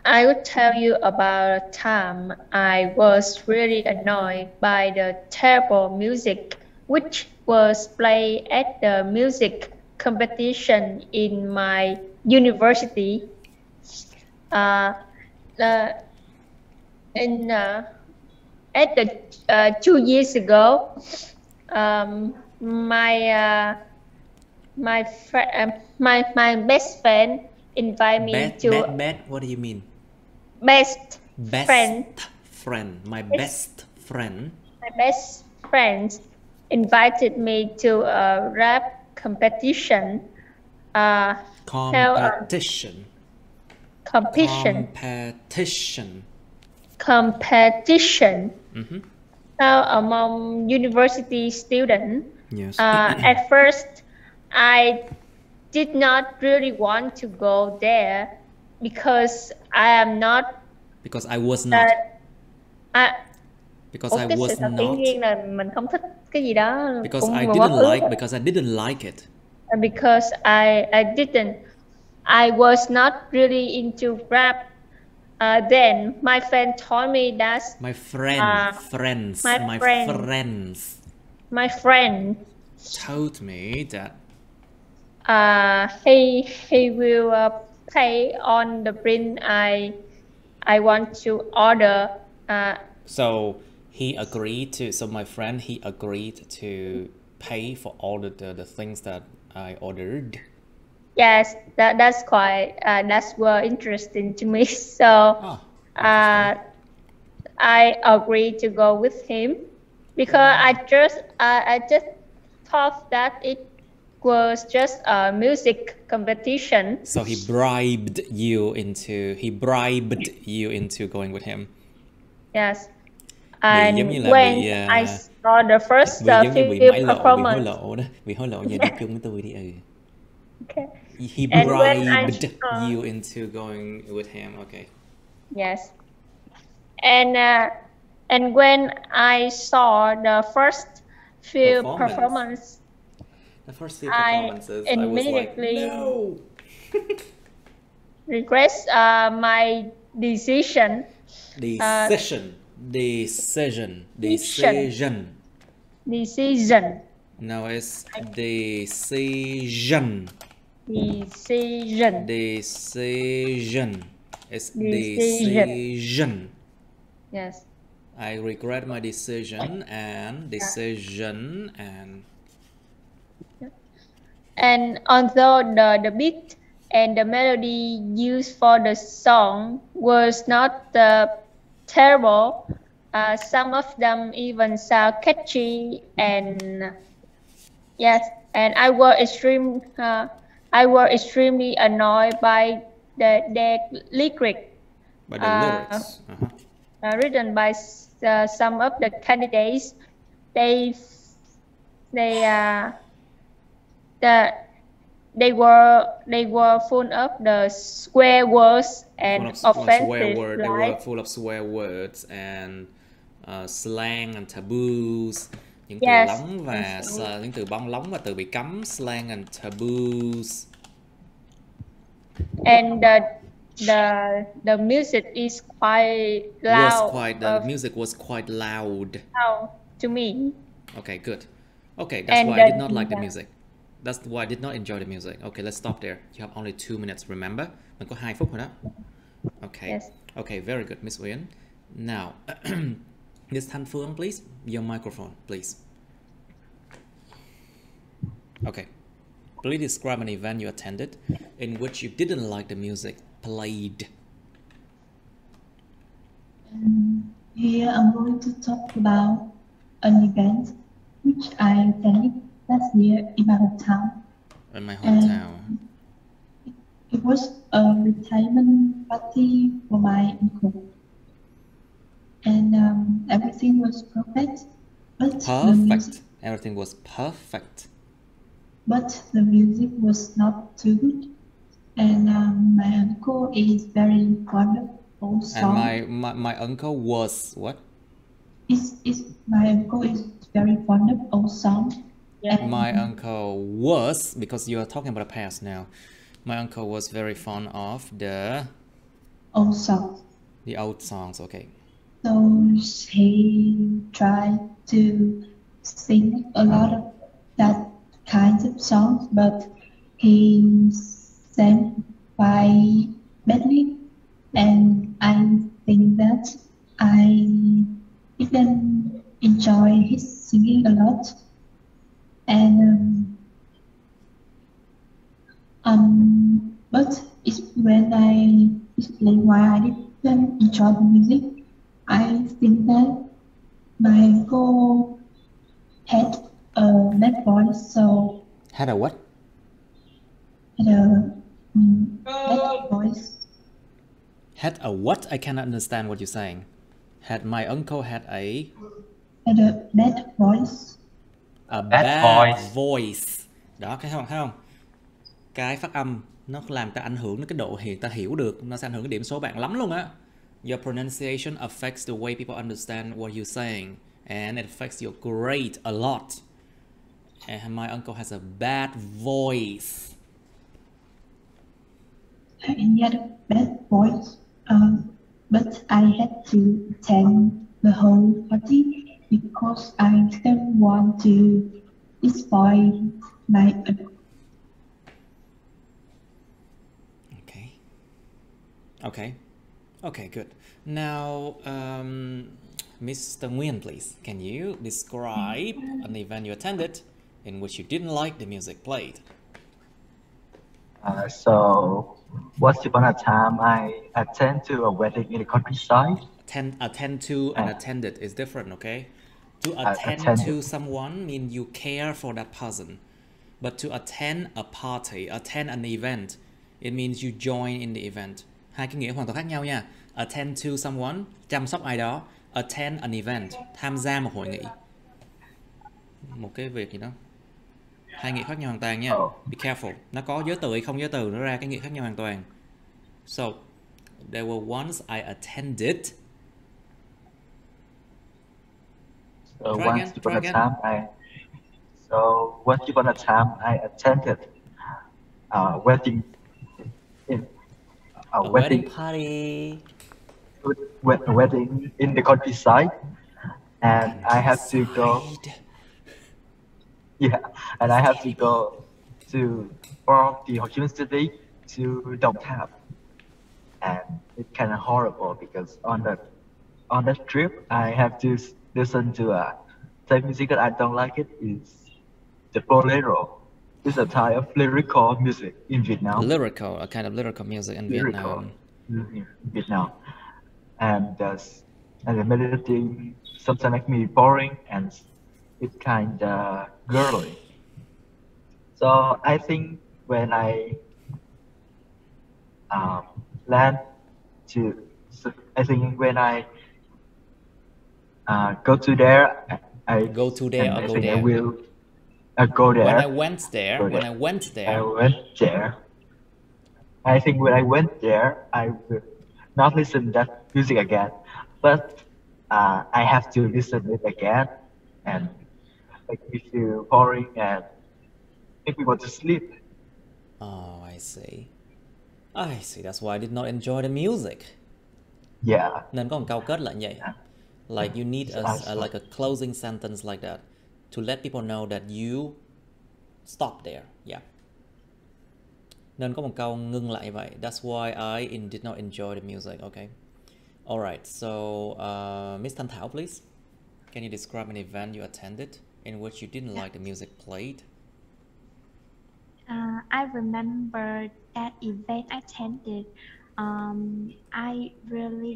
I would tell you about a time I was really annoyed by the terrible music which was played at the music competition in my university. At the 2 years ago, my best friend invited me to. What do you mean? Best friend. My best friend. My best friend invited me to a rap competition. Competition. Mm-hmm. Among university students. Yes. At first, I did not really want to go there because I was not. Because I was sự thật not. hiển nhiên là mình không thích cái gì đó. Because cũng I quá khứ. because I didn't like it. Because I was not really into rap. Then my friend told me that My friends told me that he will pay on the print I want to order. So my friend, he agreed to pay for all the things that I ordered. Yes, that's quite that's were interesting to me. So I agreed to go with him because I just thought that it was just a music competition. So he bribed you into going with him. Yes. And when I saw the first few performance, bị hối lộ giờ đi chung với tôi đi. Okay. He bribed you into going with him. Okay. Yes. And when I saw the first few performances, I immediately regret my decision. Decision. No, it's decision. It's decision. Yes. I regret my decision and And although the beat and the melody used for the song was not terrible, some of them even sound catchy, and yes, and I was extremely annoyed by the lyrics. By the lyrics. Written by some of the candidates. They were full of the swear words and offensive. They were full of swear words and slang and taboos. Những từ bong lóng và từ bị cấm, slang and taboos. And the music is quite loud. The music was quite loud. To me. Okay, good. Okay, that's why I did not like the music. That's why I did not enjoy the music. Okay, let's stop there. You have only 2 minutes, remember? Mình có 2 phút rồi đó. Okay. Yes. Okay, very good, Miss Uyên. Now, Miss Thanh Phương, please. Your microphone, please. Okay. Please describe an event you attended in which you didn't like the music played. Here I'm going to talk about an event which I attended last year in my hometown. In my hometown. It was a retirement party for my uncle. And everything was perfect. Everything was perfect. But the music was not too good. And my uncle is very fond of old songs. And my uncle was what? My uncle is very fond of old songs. Yeah. My uncle was, because you are talking about the past now. My uncle was very fond of the old songs. The old songs, okay. So he tried to sing a lot of that kinds of songs, but he sang quite badly, and I think that I didn't enjoy his singing a lot. And but it's when I explain why I didn't enjoy the music, I think that my uncle had a bad voice, so had a what? Had a bad voice. Had a what? I cannot understand what you're saying. My uncle had a bad voice. A bad voice. Đó, thấy không? Cái phát âm nó làm ta ảnh hưởng đến cái độ ta hiểu được, nó sẽ ảnh hưởng đến điểm số bạn lắm luôn á. Your pronunciation affects the way people understand what you're saying, and it affects your grade a lot. And my uncle has a bad voice. He had a bad voice, but I had to attend the whole party because I didn't want to spoil my Okay, good. Now, Mr. Nguyen, please, can you describe an event you attended in which you didn't like the music played? So, once upon a time, I attended to a wedding in the countryside. Attend to and attended is different, okay? To attend to someone means you care for that person. But to attend a party, attend an event, it means you join in the event. Hai cái nghĩa hoàn toàn khác nhau nha. Attend to someone, chăm sóc ai đó. Attend an event, tham gia một hội nghị. Một cái việc gì đó. Hai nghĩa khác nhau hoàn toàn nha. Be careful. Nó có giới từ hay không giới từ, nó ra cái nghĩa khác nhau hoàn toàn. So, there were once I attended. Once upon a time, I attended a wedding in a wedding party. A wedding in the countryside, and I have to go. Yeah, and I have to go to from the Ho Chi Minh City to Đồng Tháp, and it's kind of horrible because on that trip I have to listen to type music that I don't like. It is the bolero. It's a type of lyrical music in Vietnam. A kind of lyrical music in Vietnam. Vietnam, and the melody sometimes make me boring and it's kind of girly. So I think when I go to there, I go to there or go there? I will go there. When I went there, I think when I went there, I will not listen to that music again, but I have to listen to it again, and make me feel boring and make me want to sleep. Oh, I see. That's why I did not enjoy the music. Yeah. Nên có một câu kết là như vậy. Like you need like a closing sentence like that to let people know that you stop there. Yeah. Nên có một câu ngưng lại vậy. That's why I did not enjoy the music. Okay. All right. So, Miss Thanh Thảo, please. Can you describe an event you attended in which you didn't like the music played? I remember that event I attended. I really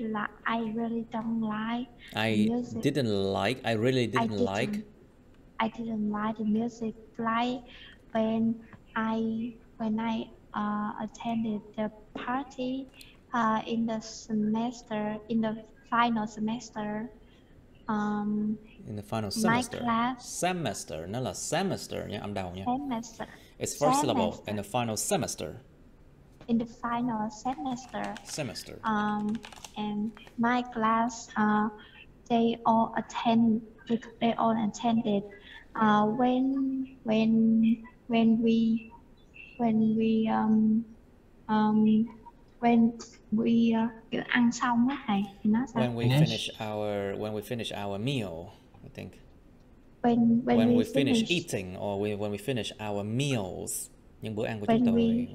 don't like music. I didn't like the music played when I attended the party in the final semester. In the final semester. My class. Semester, nó là semester nha, âm đầu nha. Semester. It's first syllable in the final semester. In the final semester. Semester. And my class, they all attended. When we ăn xong á thầy thì nó sao? When we finish our meal, I think. When we finish eating or when we finish our meals, những bữa ăn của chúng tôi.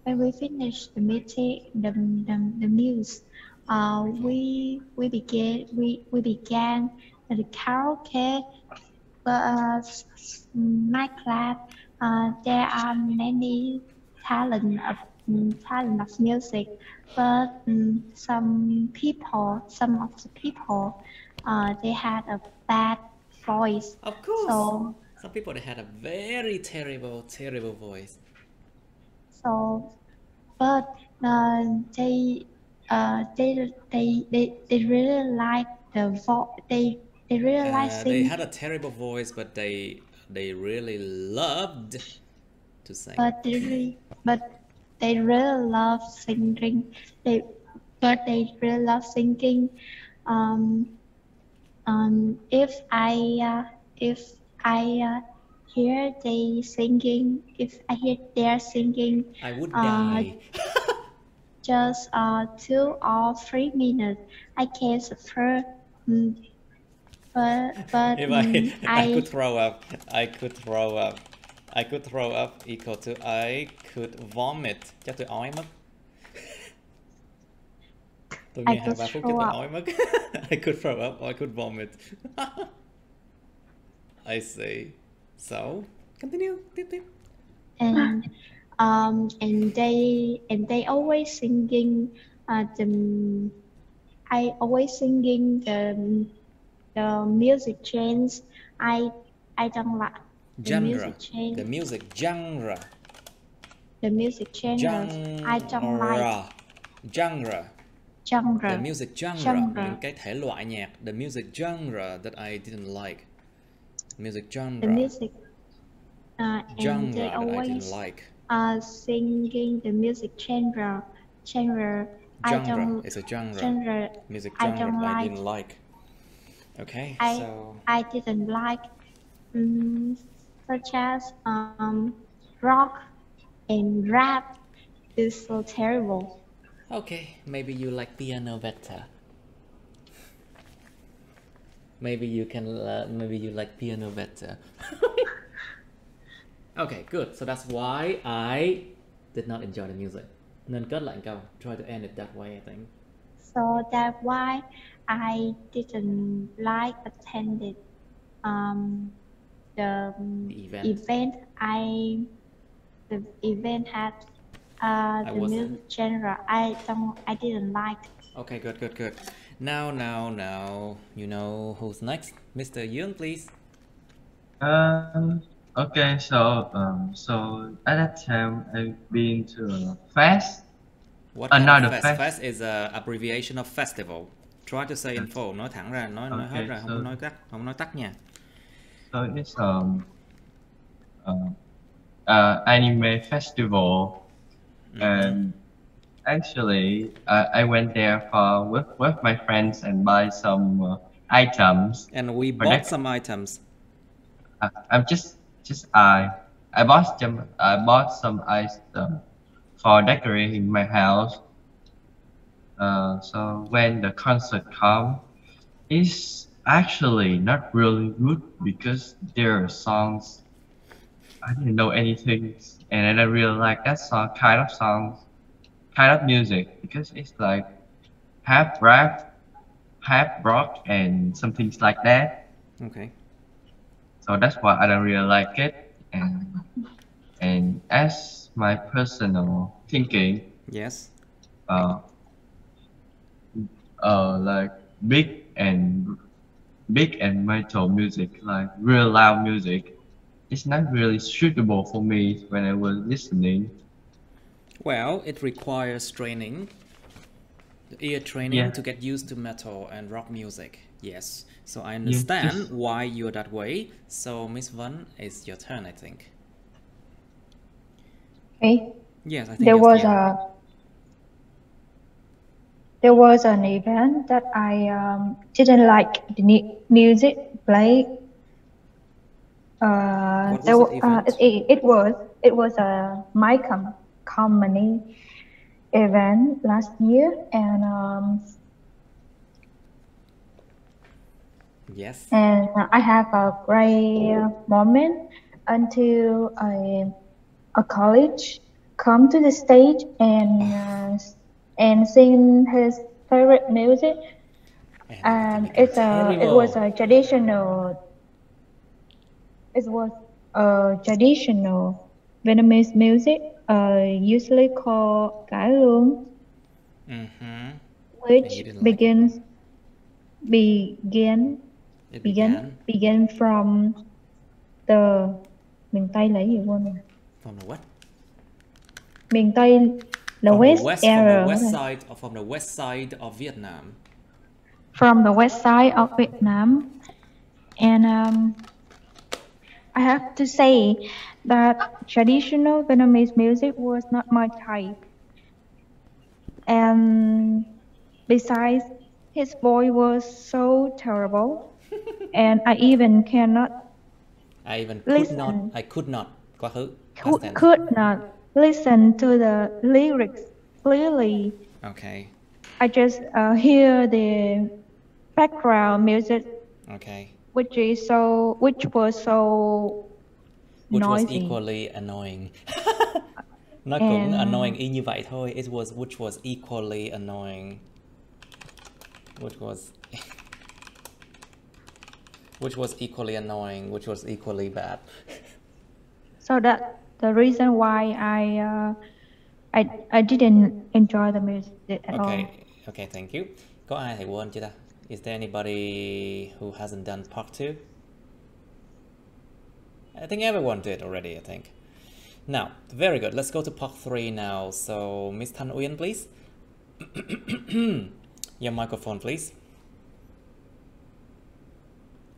When we finish the meeting, the meals, we began the karaoke. My class, there are many talent of music, but some of the people, they had a bad voice. Of course. So some people, they had a very terrible voice. So, but they really like the voice. They really like singing. They had a terrible voice, but they really loved to sing. But they really love singing. but they really love singing. If I hear they singing, if I hear they're singing, I would die. just 2 or 3 minutes, I can suffer. But If I could throw up, I could throw up. I could throw up equal to I could vomit. Chắc tôi ói mất. Tôi nghe 2-3 phút chắc tôi ói mất. I could throw up or I could vomit. I see. So, continue. Tiếp. and they always singing I always singing the music change. I don't like the music change. The music genre. The music genre. I don't like genre. The music genre. Những cái thể loại nhạc. The music genre that I didn't like. Music genre. The music genre and they that always I didn't like. Singing the music genre. It's a genre. Music genre that I didn't like. Okay, so I didn't like such as rock and rap is so terrible. Okay, maybe you like piano better. Maybe you like piano better. Okay, good. So that's why I did not enjoy the music. Nên kết lại câu. Try to end it that way, I think. So that's why I didn't like attended the event. The event had the music genre. I didn't like. Okay, good. Now, you know who's next? Mr. Young, please. Okay, so at that time I've been to a fest. What kind of fest? Fest is an abbreviation of festival. Try to say in full. Nói thẳng ra, nói hết ra, không nói tắt nha. So it's anime festival, and actually I went there with my friends and buy some items. And we bought some items. I bought some items for decorating my house. So when the concert comes, it's actually not really good because there are songs I didn't know anything, and I don't really like that kind of music, because it's like half rap, half rock, and some things like that. Okay. So that's why I don't really like it, and as my personal thinking, yes, like big and metal music, like real loud music, it's not really suitable for me when I was listening. Well, it requires training, ear training, to get used to metal and rock music. Yes, so I understand why you're that way. So Miss Van, it's your turn, I think. Okay. Yes, I think there was an event that I didn't like the music played. It was a my company event last year, and yes, and I have a great moment until a college come to the stage and sing his favorite music, and it was a traditional Vietnamese music, usually called cải lương, which began from the miền Tây là gì quên rồi. From the what? Miền Tây, from the west side of Vietnam. From the west side of Vietnam, and I have to say that traditional Vietnamese music was not my type, and Besides, his voice was so terrible, and I even cannot I even listen. could not quá khứ past tense. Could not listen to the lyrics clearly. Okay. I just hear the background music, Okay. which was so Which was noisy. equally annoying. Nó cũng annoying y như vậy thôi. Which was equally annoying. Which was equally annoying, which was equally bad. So that the reason why I didn't enjoy the music at all. Okay, thank you. Có ai thầy quên chưa ta? Is there anybody who hasn't done part 2? I think everyone did already, I think. Now, very good. Let's go to part 3 now. So, Miss Thanh Uyên, please. Your microphone, please.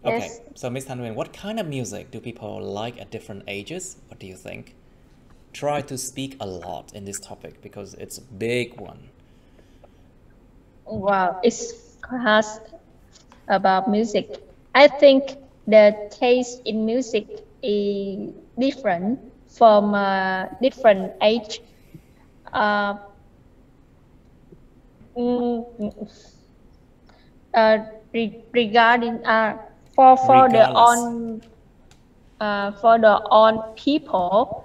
Okay, Yes. so Miss Thanh Uyên, what kind of music do people like at different ages? What do you think? Try to speak a lot in this topic because it's a big one. Wow, it's class about music. I think the taste in music is different from different age. Regarding for the on people,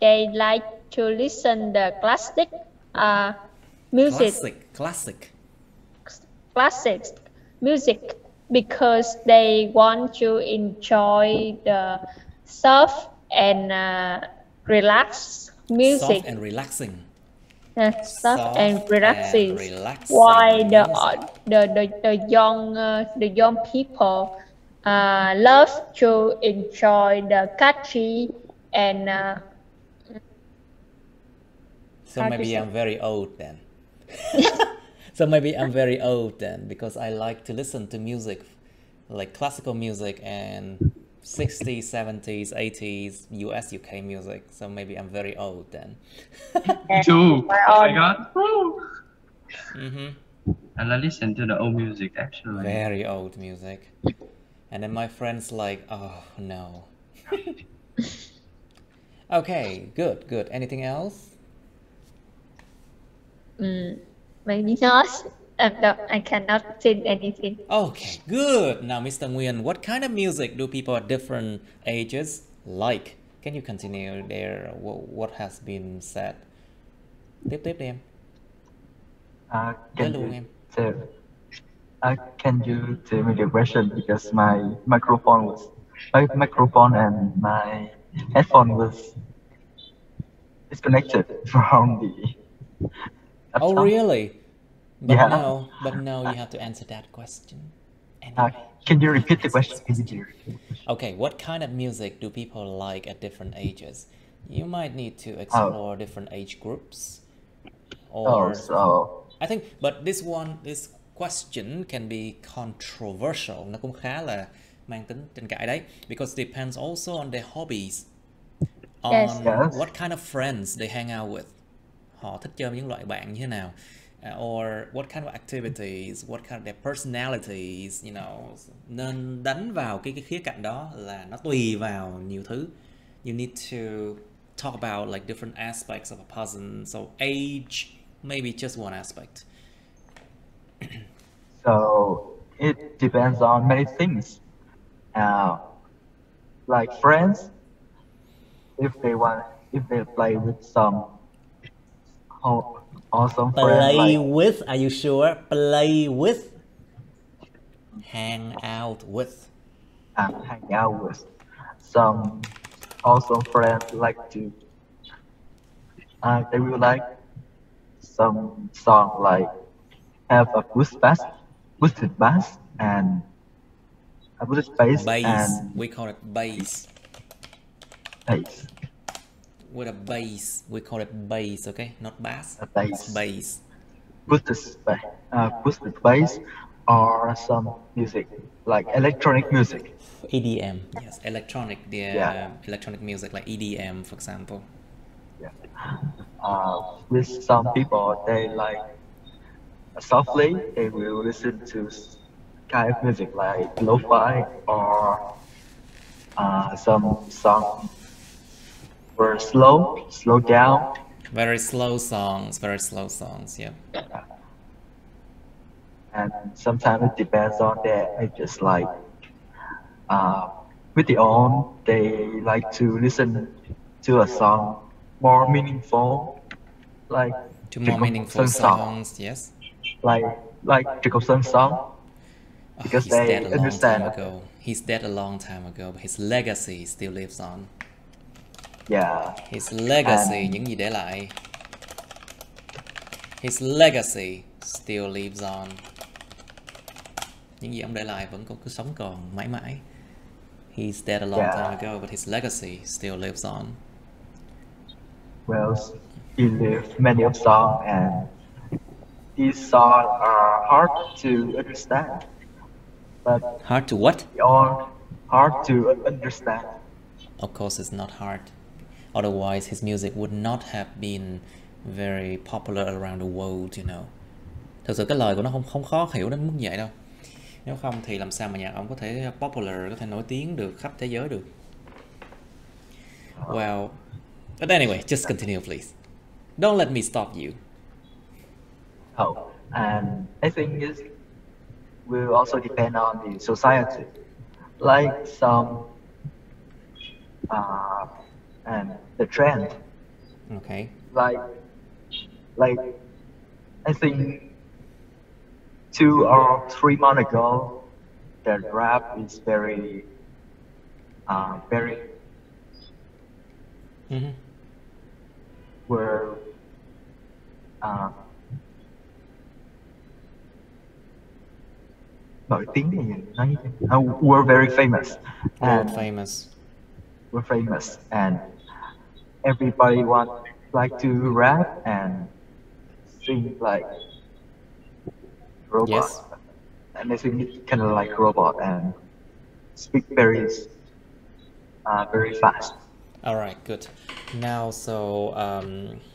they like to listen the classic music. Classic music because they want to enjoy the soft and relaxed music. Soft and relaxing. Soft and relaxing. While the young people love to enjoy the catchy and. So maybe I'm very old then. So maybe I'm very old then because I like to listen to music, like classical music and 60s, 70s, 80s, US, UK music. So maybe I'm very old then. Me too. Oh my god. And I listen to the old music actually. Very old music. And then my friends like, oh no. Okay, good. Anything else? Maybe not. No, I cannot think anything. Okay, good. Now, Mr. Nguyen, what kind of music do people at different ages like? Can you continue there? What has been said? Tiếp đi em. Can you tell me the question because my microphone and my headphone was disconnected from the. Oh, really? But yeah. But no, you have to answer that question. Can you repeat the question? Okay, what kind of music do people like at different ages? You might need to explore different age groups. Or I think, but this question can be controversial. Nó cũng khá là mang tính tranh cãi đấy. Because it depends also on their hobbies. On what kind of friends they hang out with. Họ thích chơi với những loại bạn như thế nào. Or what kind of activities, what kind of their personalities, you know. Nên đánh vào cái khía cạnh đó là nó tùy vào nhiều thứ. You need to talk about like different aspects of a person. So age, maybe just one aspect. So it depends on many things. Like friends, if they play with some awesome friends. Are you sure? Play with? Hang out with. Hang out with some awesome friends like to. They will like some song like have a boosted bass and a boosted bass. And we call it bass. Bass. With a bass, we call it bass, okay? Not bass. A bass. Bass. Boosted bass or some music like electronic music. EDM, yes, electronic music like EDM, for example. Yeah. With some people, they like softly, they will listen to kind of music like lo-fi or some song were slow down. Very slow songs, yeah. And sometimes it depends on their ages. Like with the on, they like to listen to a song more meaningful, like To more meaningful songs, yes. like Trịnh Công Sơn song, Oh, because he's they dead a long understand. time ago. He's dead a long time ago, but his legacy still lives on. Yeah. His legacy, những gì để lại. His legacy still lives on. Những gì ông để lại vẫn cứ sống còn mãi mãi. He's dead a long time ago, but his legacy still lives on. Well, he lived many of songs, and these songs are hard to understand. But hard to what? Hard to understand. Of course it's not hard. Otherwise his music would not have been very popular around the world, you know. Thực sự cái lời của nó không khó hiểu đến mức vậy đâu. Nếu không thì làm sao mà nhạc ông có thể popular, có thể nổi tiếng được khắp thế giới được. Well, but anyway, just continue please. Don't let me stop you. Oh, and I think it will also depend on the society. Like some and the trend. Okay. Like I think 2 or 3 months ago, the rap is very were nổi tiếng thì nói như thế. Were very famous. Were famous, and everybody like to rap and sing like robot. Yes. And I think it's kind of like robot and speak very fast. All right, good. Now, so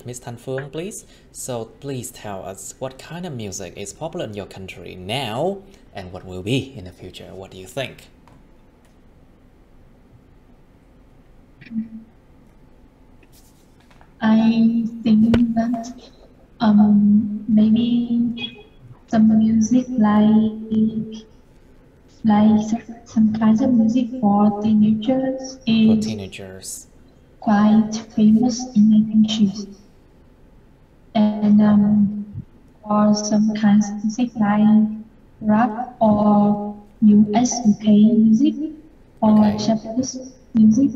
Miss Thanh Phương, please. So please tell us what kind of music is popular in your country now, and what will be in the future. What do you think? I think that maybe some music like some kinds of music for teenagers is quite famous in my country. And for some kinds of music like rap or US UK music or Japanese music.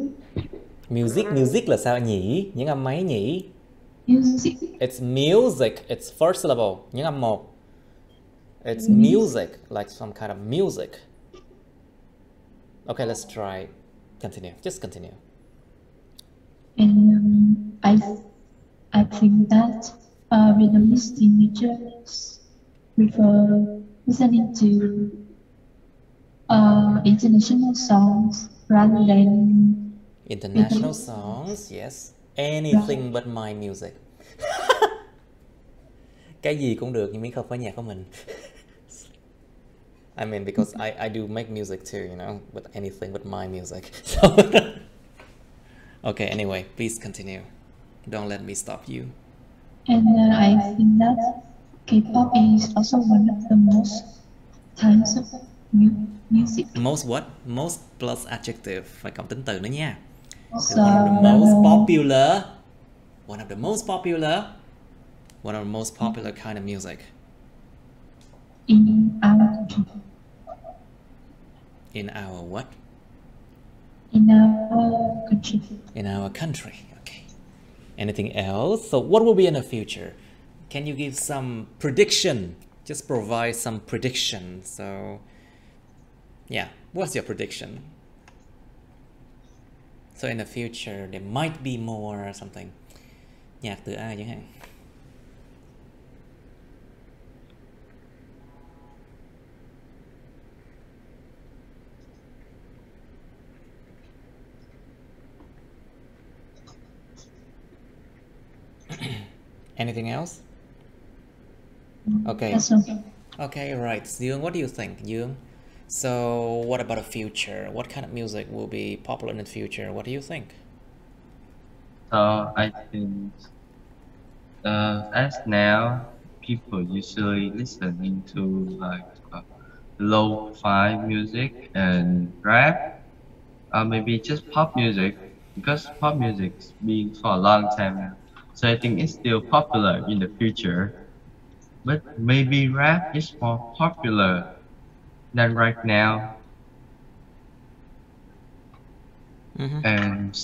Music là sao nhỉ? Những âm mấy nhỉ? Music. It's music. It's first syllable. Những âm một. It's music, like some kind of music. Okay, let's try. Continue. Just continue. And I think that Vietnamese teenagers prefer listening to international songs rather than international songs. Yes, anything but my music. Cái gì cũng được nhưng miễn không phải nhạc của mình. I mean, because I do make music too, you know, but anything but my music. So okay, anyway, please continue. Don't let me stop you. And I think that K-pop is also one of the most types of music. Most what? Most plus adjective. Phải cộng tính từ nữa nha. One of the most popular. One of the most popular. One of the most popular kind of music. In our country. In our what? In our country. In our country, okay. Anything else? So what will be in the future? Can you give some prediction? Just provide some prediction. So, yeah, what's your prediction? So in the future, there might be more or something. Nhạc từ ai chẳng hạn? Anything else? Okay. Yes, sir. Okay, right. Dương, what do you think, Dương? So, what about the future? What kind of music will be popular in the future? What do you think? So I think as now people usually listening to like lo-fi music and rap, or maybe just pop music, because pop music's been for a long time now. So I think it's still popular in the future, but maybe rap is more popular than right now. Mm-hmm. And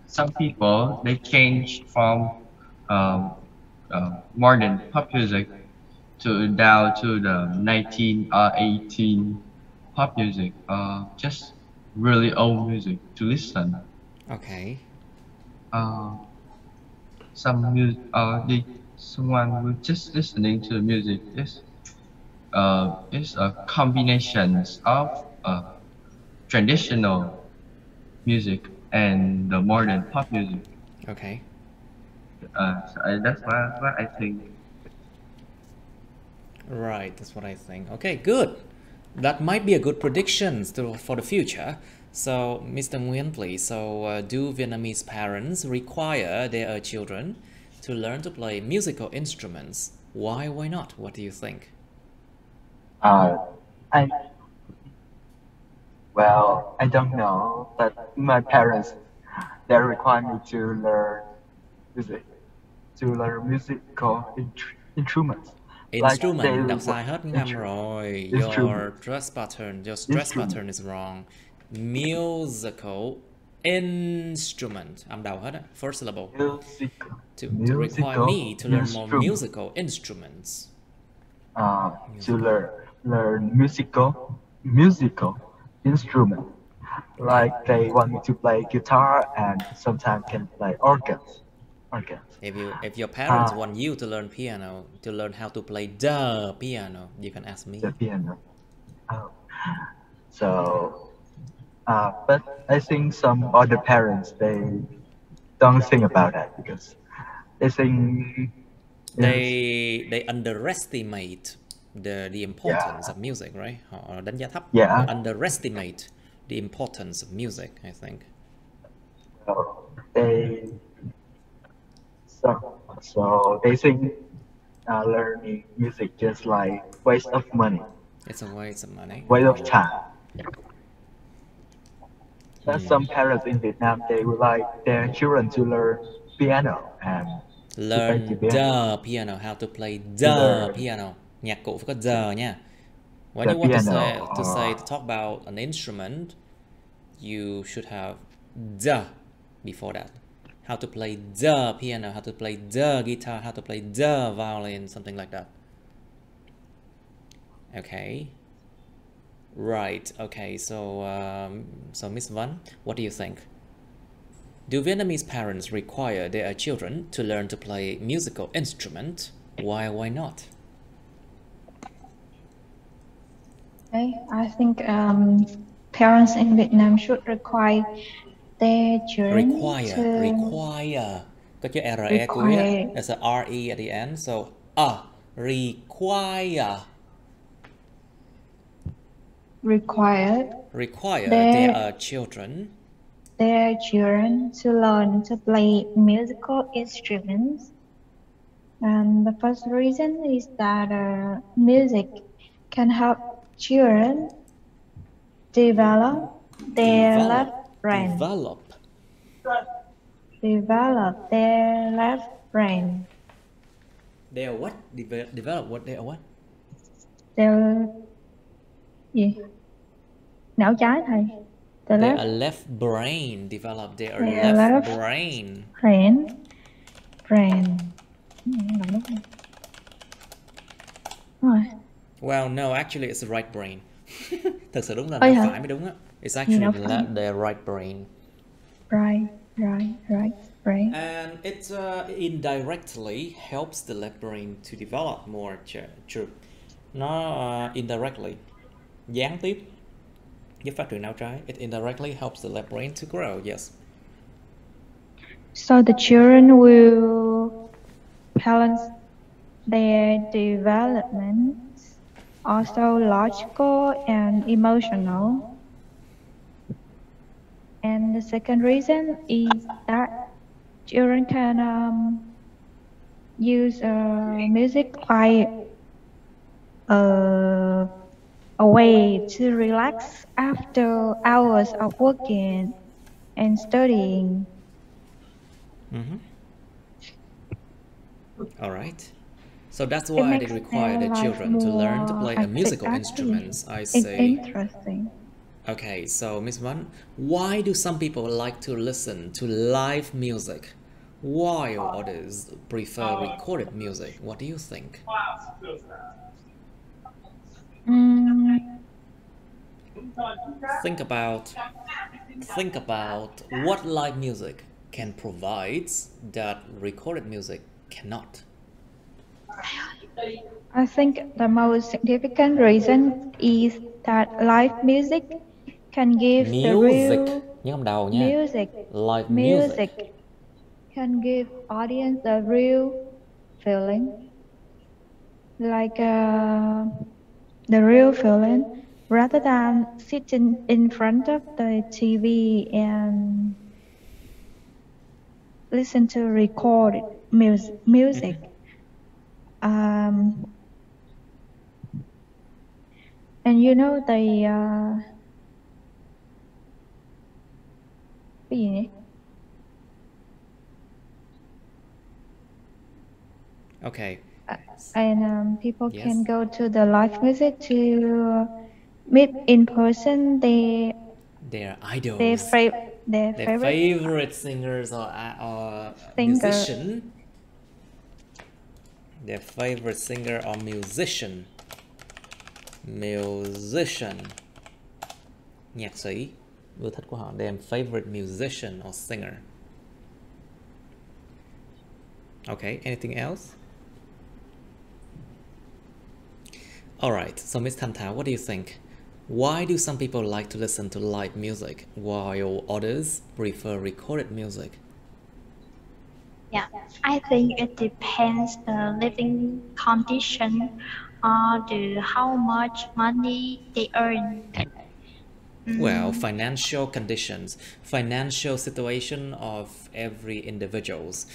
some people they change from um, modern pop music to down to the 19 or 18 pop music, just really old music to listen. Okay. Some music, someone who just listening to music is a combinations of traditional music and the modern pop music. Okay. That's what I think. Right, that's what I think. Okay, good. That might be a good prediction for the future. So, Mr. Nguyen, please. So, do Vietnamese parents require their children to learn to play musical instruments? Why not? What do you think? I I don't know, but my parents they require me to learn music, musical instruments. Instrument, đọc sai hết ngâm rồi. Your Instrument. stress pattern is wrong. Musical instrument. Âm đầu hết á. First syllable. To require me to learn more musical instruments. To learn musical instrument. Like they want me to play guitar and sometimes can play organs. If your parents want you to learn piano, to learn how to play the piano, you can ask me. The piano. But I think some other parents they don't think about that because they think they underestimate the importance of music, right? Họ đánh giá thấp. Yeah. Underestimate the importance of music, I think. So they think learning music just like waste of money. It's a waste of money. Waste of time. But some parents in Vietnam they would like their children to learn piano and learn the piano, how to play the piano. Nhạc cụ phải có the nha. When you want to talk about an instrument, you should have the before that. How to play the piano, how to play the guitar, how to play the violin, something like that. Okay. Right. Okay. So Miss Văn, what do you think? Do Vietnamese parents require their children to learn to play musical instrument? Why not? Okay, I think parents in Vietnam should require their children require. Có chữ RE cuối á. There's a RE at the end. So require their children to learn to play musical instruments. And the first reason is that music can help children develop their left brain. Develop their left brain. They are what? Develop what? They are what? Their gì? Não trái thầy. They are left brain. Develop their left brain. Brain. Well, no, actually it's the right brain. Thật sự đúng là não phải mới đúng á. It's actually the right brain. Right brain. And it indirectly helps the left brain to develop more. True. Nó indirectly, gián tiếp giúp phát triển não trái. It indirectly helps the left brain to grow. Yes. So the children will balance their developments, also logical and emotional. And the second reason is that children can use music like a way to relax after hours of working and studying. All right. So that's It why they makes require their the life children to learn to more play a musical active. instruments. I It's say. interesting. Okay, so Miss Wan, why do some people like to listen to live music while others prefer recorded music? What do you think? Think about what live music can provide that recorded music cannot. I think the most significant reason is that live music can give the real Live music can give audience the real feeling, like the real feeling, rather than sitting in front of the TV and listen to recorded music. And you know the cái gì nhỉ? Okay. And people can go to the live music to meet in person their idols, their favorite singers or musician. Their favorite singer or musician. Nhạc sĩ ưa thích của họ. Their favorite musician or singer. Okay, anything else? Alright, so Miss Thanh Thảo, what do you think? Why do some people like to listen to live music while others prefer recorded music? Yeah, I think it depends the living condition or how much money they earn. Well, financial conditions, financial situation of every individuals.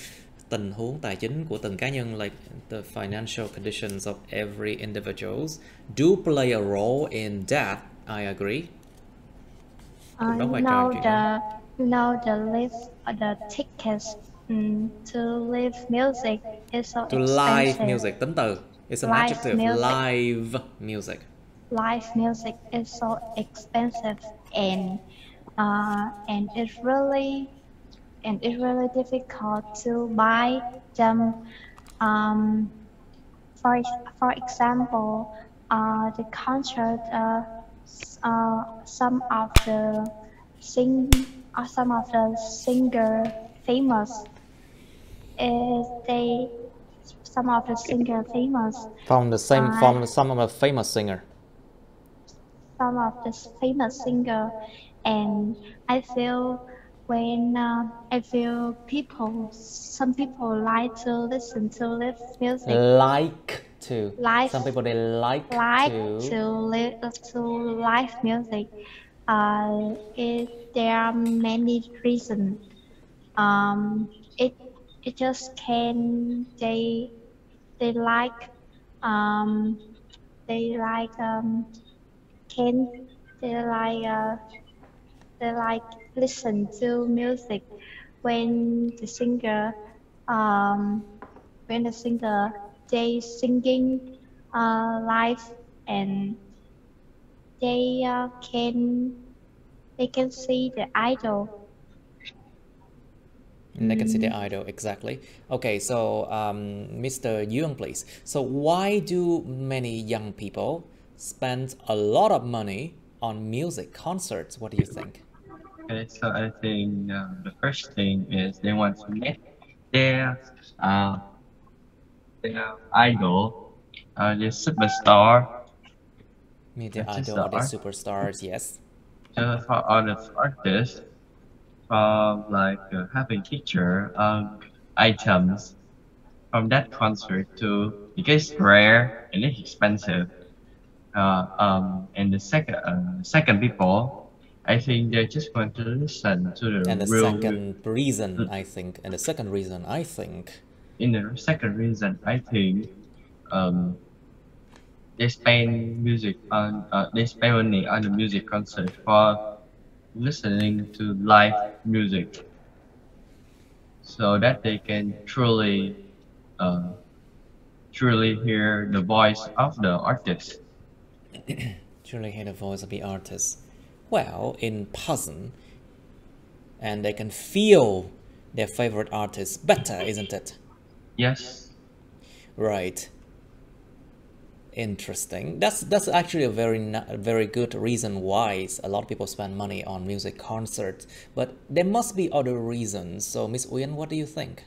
Tình huống tài chính của từng cá nhân, like the financial conditions of every individuals do play a role in that. I agree. The tickets to live music is so to expensive. Live music, tính từ. It's an adjective. Live music. Live music is so expensive, and it's really difficult to buy them. For example, the concert, some of the singer famous. Some of the singer famous. Some of the famous singer. Some of the famous singer, and I feel some people like to listen to live music. Some people they like to live music. There are many reasons. It just can they like listen to music when the singer they singing live, and they can see the idol. They can see the idol, exactly. Okay, so Mr. Yuan, please. So why do many young people spend a lot of money on music concerts? What do you think? Okay, so I think the first thing is they want to make their idol, the superstar. The idol or the superstars, yes. So for other artists, from like having picture items from that concert to, because it's rare and it's expensive. And the second people, I think they're just going to listen to the And the real. second reason, I think, In the second reason, I think, they spend money on the music concert for listening to live music, so that they can truly hear the voice of the artist. truly hear the voice of the artist. Well, in person, and they can feel their favorite artist better, isn't it? Yes. Right. Interesting. That's actually a very good reason why a lot of people spend money on music concerts. But there must be other reasons. So, Miss Uyên, what do you think?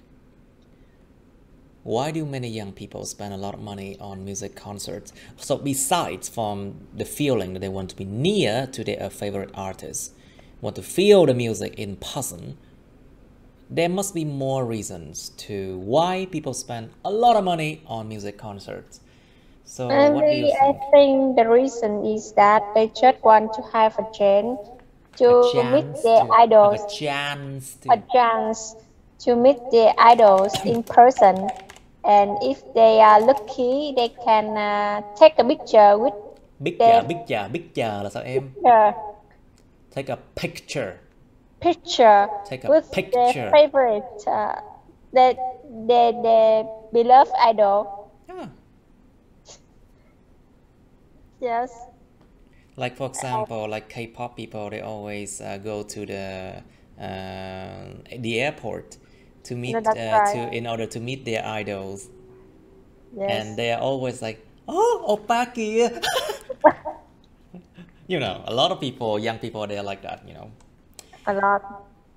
Why do many young people spend a lot of money on music concerts? So, besides from the feeling that they want to be near to their favorite artists, want to feel the music in person, there must be more reasons to why people spend a lot of money on music concerts. So what do you think? I think the reason is that they just want to have a chance to meet their idols. A chance to meet their idols in person. And if they are lucky, they can take a picture with them. Picture là sao em? Take a picture. Take a with picture. their favorite, their beloved idol. Ah. Yes. Like for example, like K-pop people, they always go to the airport to meet in order to meet their idols. Yes. And they are always like, oh, oppa kìa. You know, a lot of people, young people, they are like that, you know. A lot.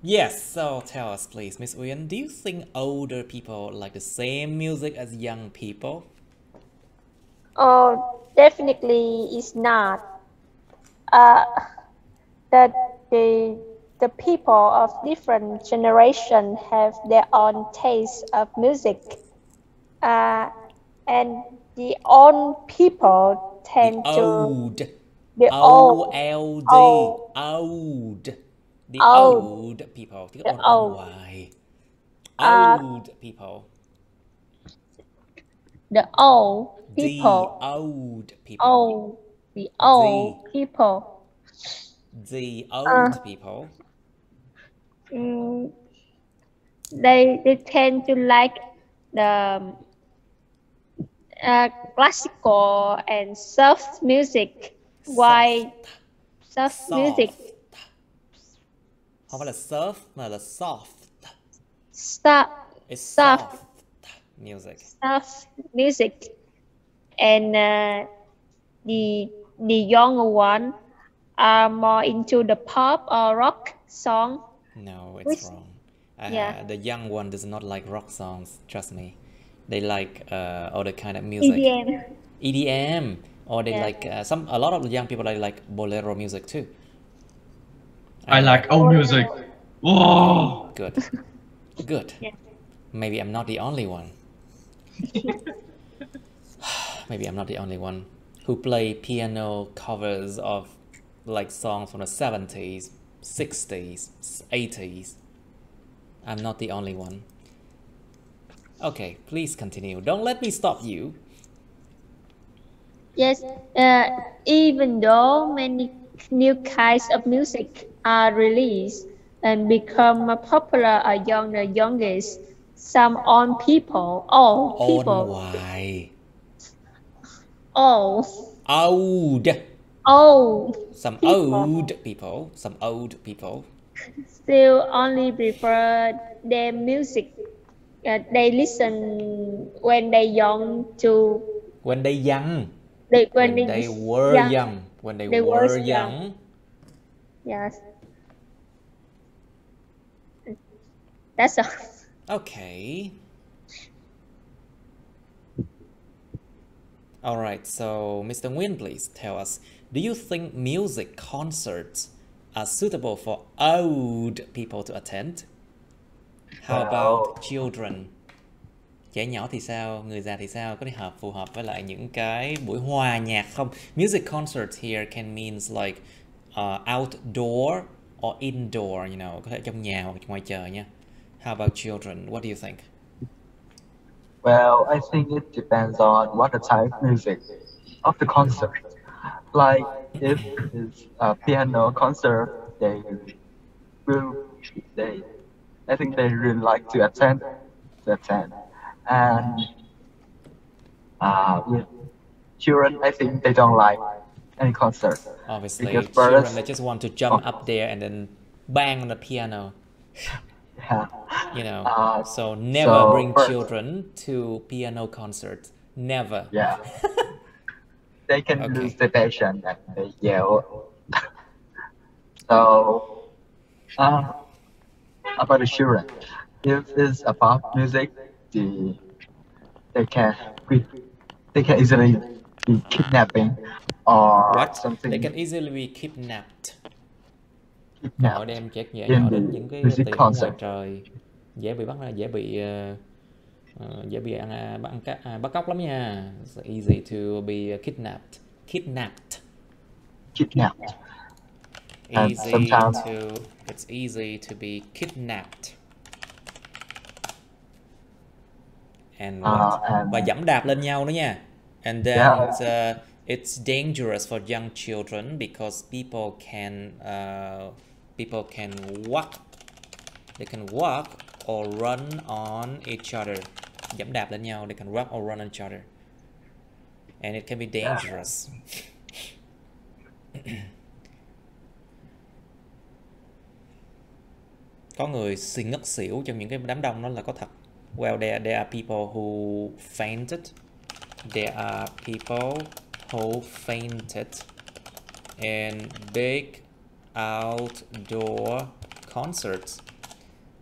Yes, so tell us please, Miss Uyên, do you think older people like the same music as young people? Oh, definitely it's not. The people of different generation have their own taste of music, and the old people tend the to old, the old, the old people, the old people. The old people. The old people. Oh, the old people. The old people. They tend to like the classical and soft music. Why soft music? Không phải là surf mà là soft. It's soft music. Soft music. And the younger one are more into the pop or rock song. No, it's wrong. The young one does not like rock songs, trust me. They like other kind of music. EDM. Or they like a lot of young people like bolero music too. I like old music. Whoa. Good. Yeah. Maybe I'm not the only one. Maybe I'm not the only one who play piano covers of like songs from the 70s, 60s, 80s. I'm not the only one. Okay, please continue. Don't let me stop you. Yes, even though many new kinds of music are released and become popular among the youngest, some old people. Why? Old. Some old people still only prefer their music. They listen when they young to. When they were young. Yes. That's all. Okay. Alright, so Mr. Nguyen, please tell us, do you think music concerts are suitable for old people to attend? How about children? Trẻ nhỏ thì sao? Người già thì sao? Có thể phù hợp với lại những cái buổi hòa nhạc không? Music concert here can means like outdoor or indoor, you know, có thể trong nhà hoặc ngoài trời nha. How about children? What do you think? Well, I think it depends on what the type of music of the concert. Like if it's a piano concert, will they I think they really like to attend. And with children, I think they don't like any concert. Obviously, Because children, first, they just want to jump up there and then bang on the piano, yeah. you know. Uh, So never bring first, children to piano concerts. Never. yeah, they can Okay. lose their passion and they yell. So, about the children, if it's about music, they can easily be kidnapping or What? something. They can easily be kidnapped. Họ Kidnapped đem trẻ nhỏ in đến the những cái music tiệm ngoài concert. trời, dễ bị bắt bắt cóc lắm nha. It's easy to be kidnapped. And sometimes, It's easy to be kidnapped. And what? Và dẫm đạp lên nhau nữa nha. And then it's dangerous for young children because people can walk. They can walk or run on each other. Dẫm đạp lên nhau. They can walk or run on each other. And it can be dangerous. Có người ngất xỉu trong những cái đám đông đó là có thật. Well, there are people who fainted. There are people who fainted in big outdoor concerts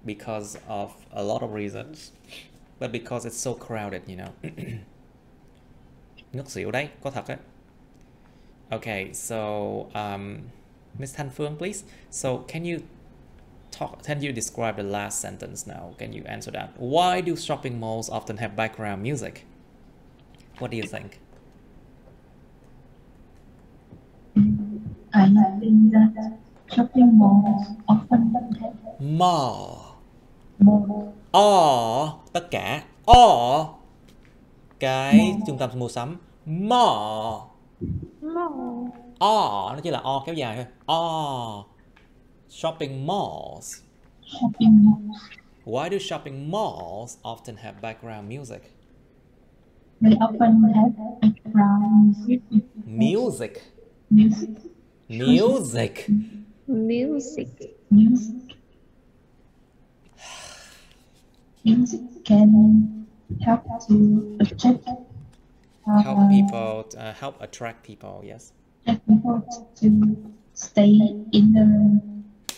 because of a lot of reasons, but because it's so crowded, you know. Ngất xỉu đấy, có thật á. Okay, so Miss Thanh Phương, please. So can you describe the last sentence now? Can you answer that? Why do shopping malls often have background music? What do you think? I think that shopping malls often have tất cả cái trung tâm mua sắm mall. Nó chỉ là kéo dài thôi. Shopping malls. Why do shopping malls often have background music? They often have background Music. Music can help to help attract people. Yes. People to stay in the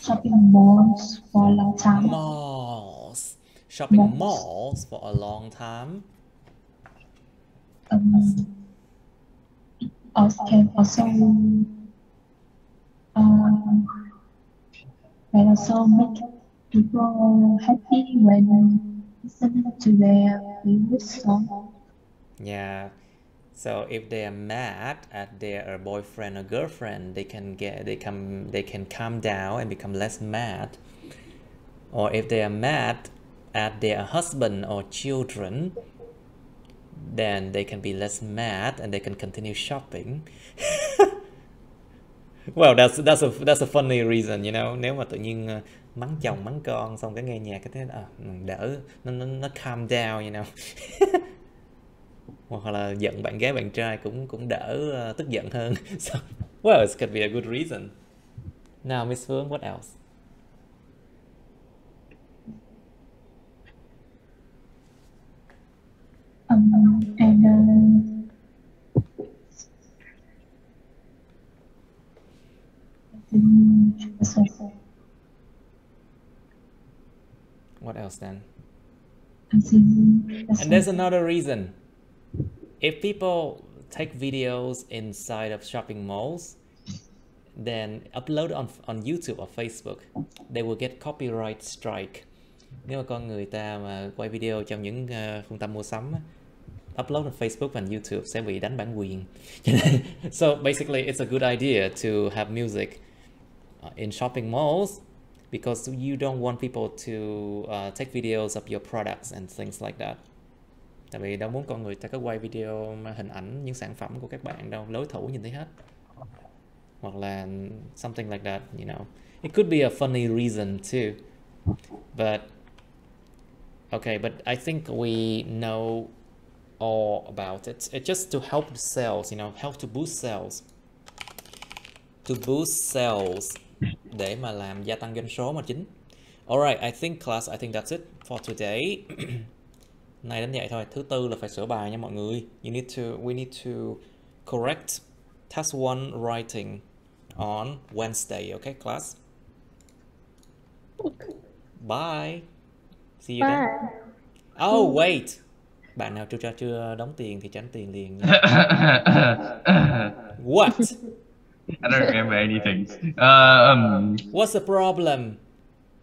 shopping malls for a long time. Shopping malls for a long time. Can also make people happy when listening to their favorite song. Yeah. So if they are mad at their boyfriend or girlfriend, they can calm down and become less mad. Or if they are mad at their husband or children, then they can be less mad and they can continue shopping. Well, that's a funny reason, you know. Nếu mà tự nhiên mắng chồng mắng con xong cái nghe nhạc cái thế đỡ, nó calm down, you know. Hoặc là giận bạn gái bạn trai cũng đỡ tức giận hơn. So, well, it could be a good reason. Now, Miss Phương, what else? What else then? And there's another reason. If people take videos inside of shopping malls, then upload on YouTube or Facebook, they will get copyright strike Nếu mà con người ta mà quay video trong những trung tâm mua sắm á, upload on Facebook và YouTube sẽ bị đánh bản quyền. So basically it's a good idea to have music in shopping malls because you don't want people to take videos of your products and things like that. Tại vì đâu muốn con người ta có quay video hình ảnh những sản phẩm của các bạn đâu, đối thủ nhìn thấy hết. Hoặc là something like that, you know. It could be a funny reason too. But okay, but I think we know all about it. It's just to help sales, you know, help to boost sales. To boost sales để mà làm gia tăng doanh số mà chính. Alright, I think class, I think that's it for today. Này đến vậy thôi, thứ tư là phải sửa bài nha mọi người. We need to correct task 1 writing on Wednesday, okay class? Bye. See you then. Oh wait. Bạn nào chưa đóng tiền thì tránh tiền liền nha. What? I don't remember anything. What's the problem?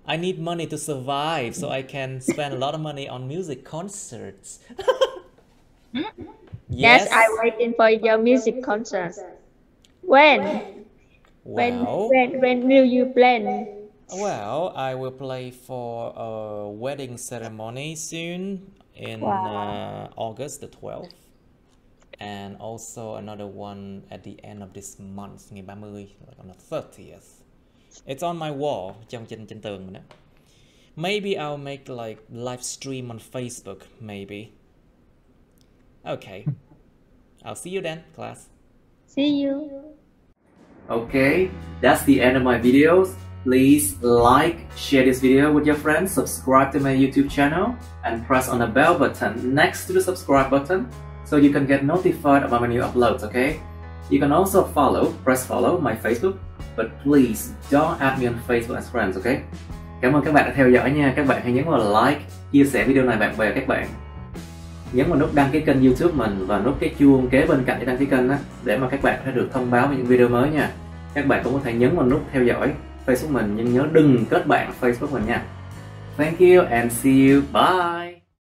I need money to survive, so I can spend a lot of money on music concerts. Yes, I'm waiting for your music concert. When? Well, When will you plan? Well, I will play for a wedding ceremony soon in August the 12th. And also another one at the end of this month, ngày 30, like on the 30th. It's on my wall, trên tường mình đó. Maybe I'll make like live stream on Facebook, maybe. Okay. I'll see you then, class. See you. Okay, that's the end of my videos. Please like, share this video with your friends, subscribe to my YouTube channel, and press on the bell button next to the subscribe button so you can get notified about my new uploads, okay? You can also press follow my Facebook, but please don't add me on Facebook as friends, okay? Cảm ơn các bạn đã theo dõi nha. Các bạn hãy nhấn vào like, chia sẻ video này bạn bè các bạn. Nhấn vào nút đăng ký kênh YouTube mình và nút cái chuông kế bên cạnh để đăng ký kênh đó, để mà các bạn sẽ được thông báo về những video mới nha. Các bạn cũng có thể nhấn vào nút theo dõi Facebook mình, nhưng nhớ đừng kết bạn Facebook mình nha. Thank you and see you. Bye.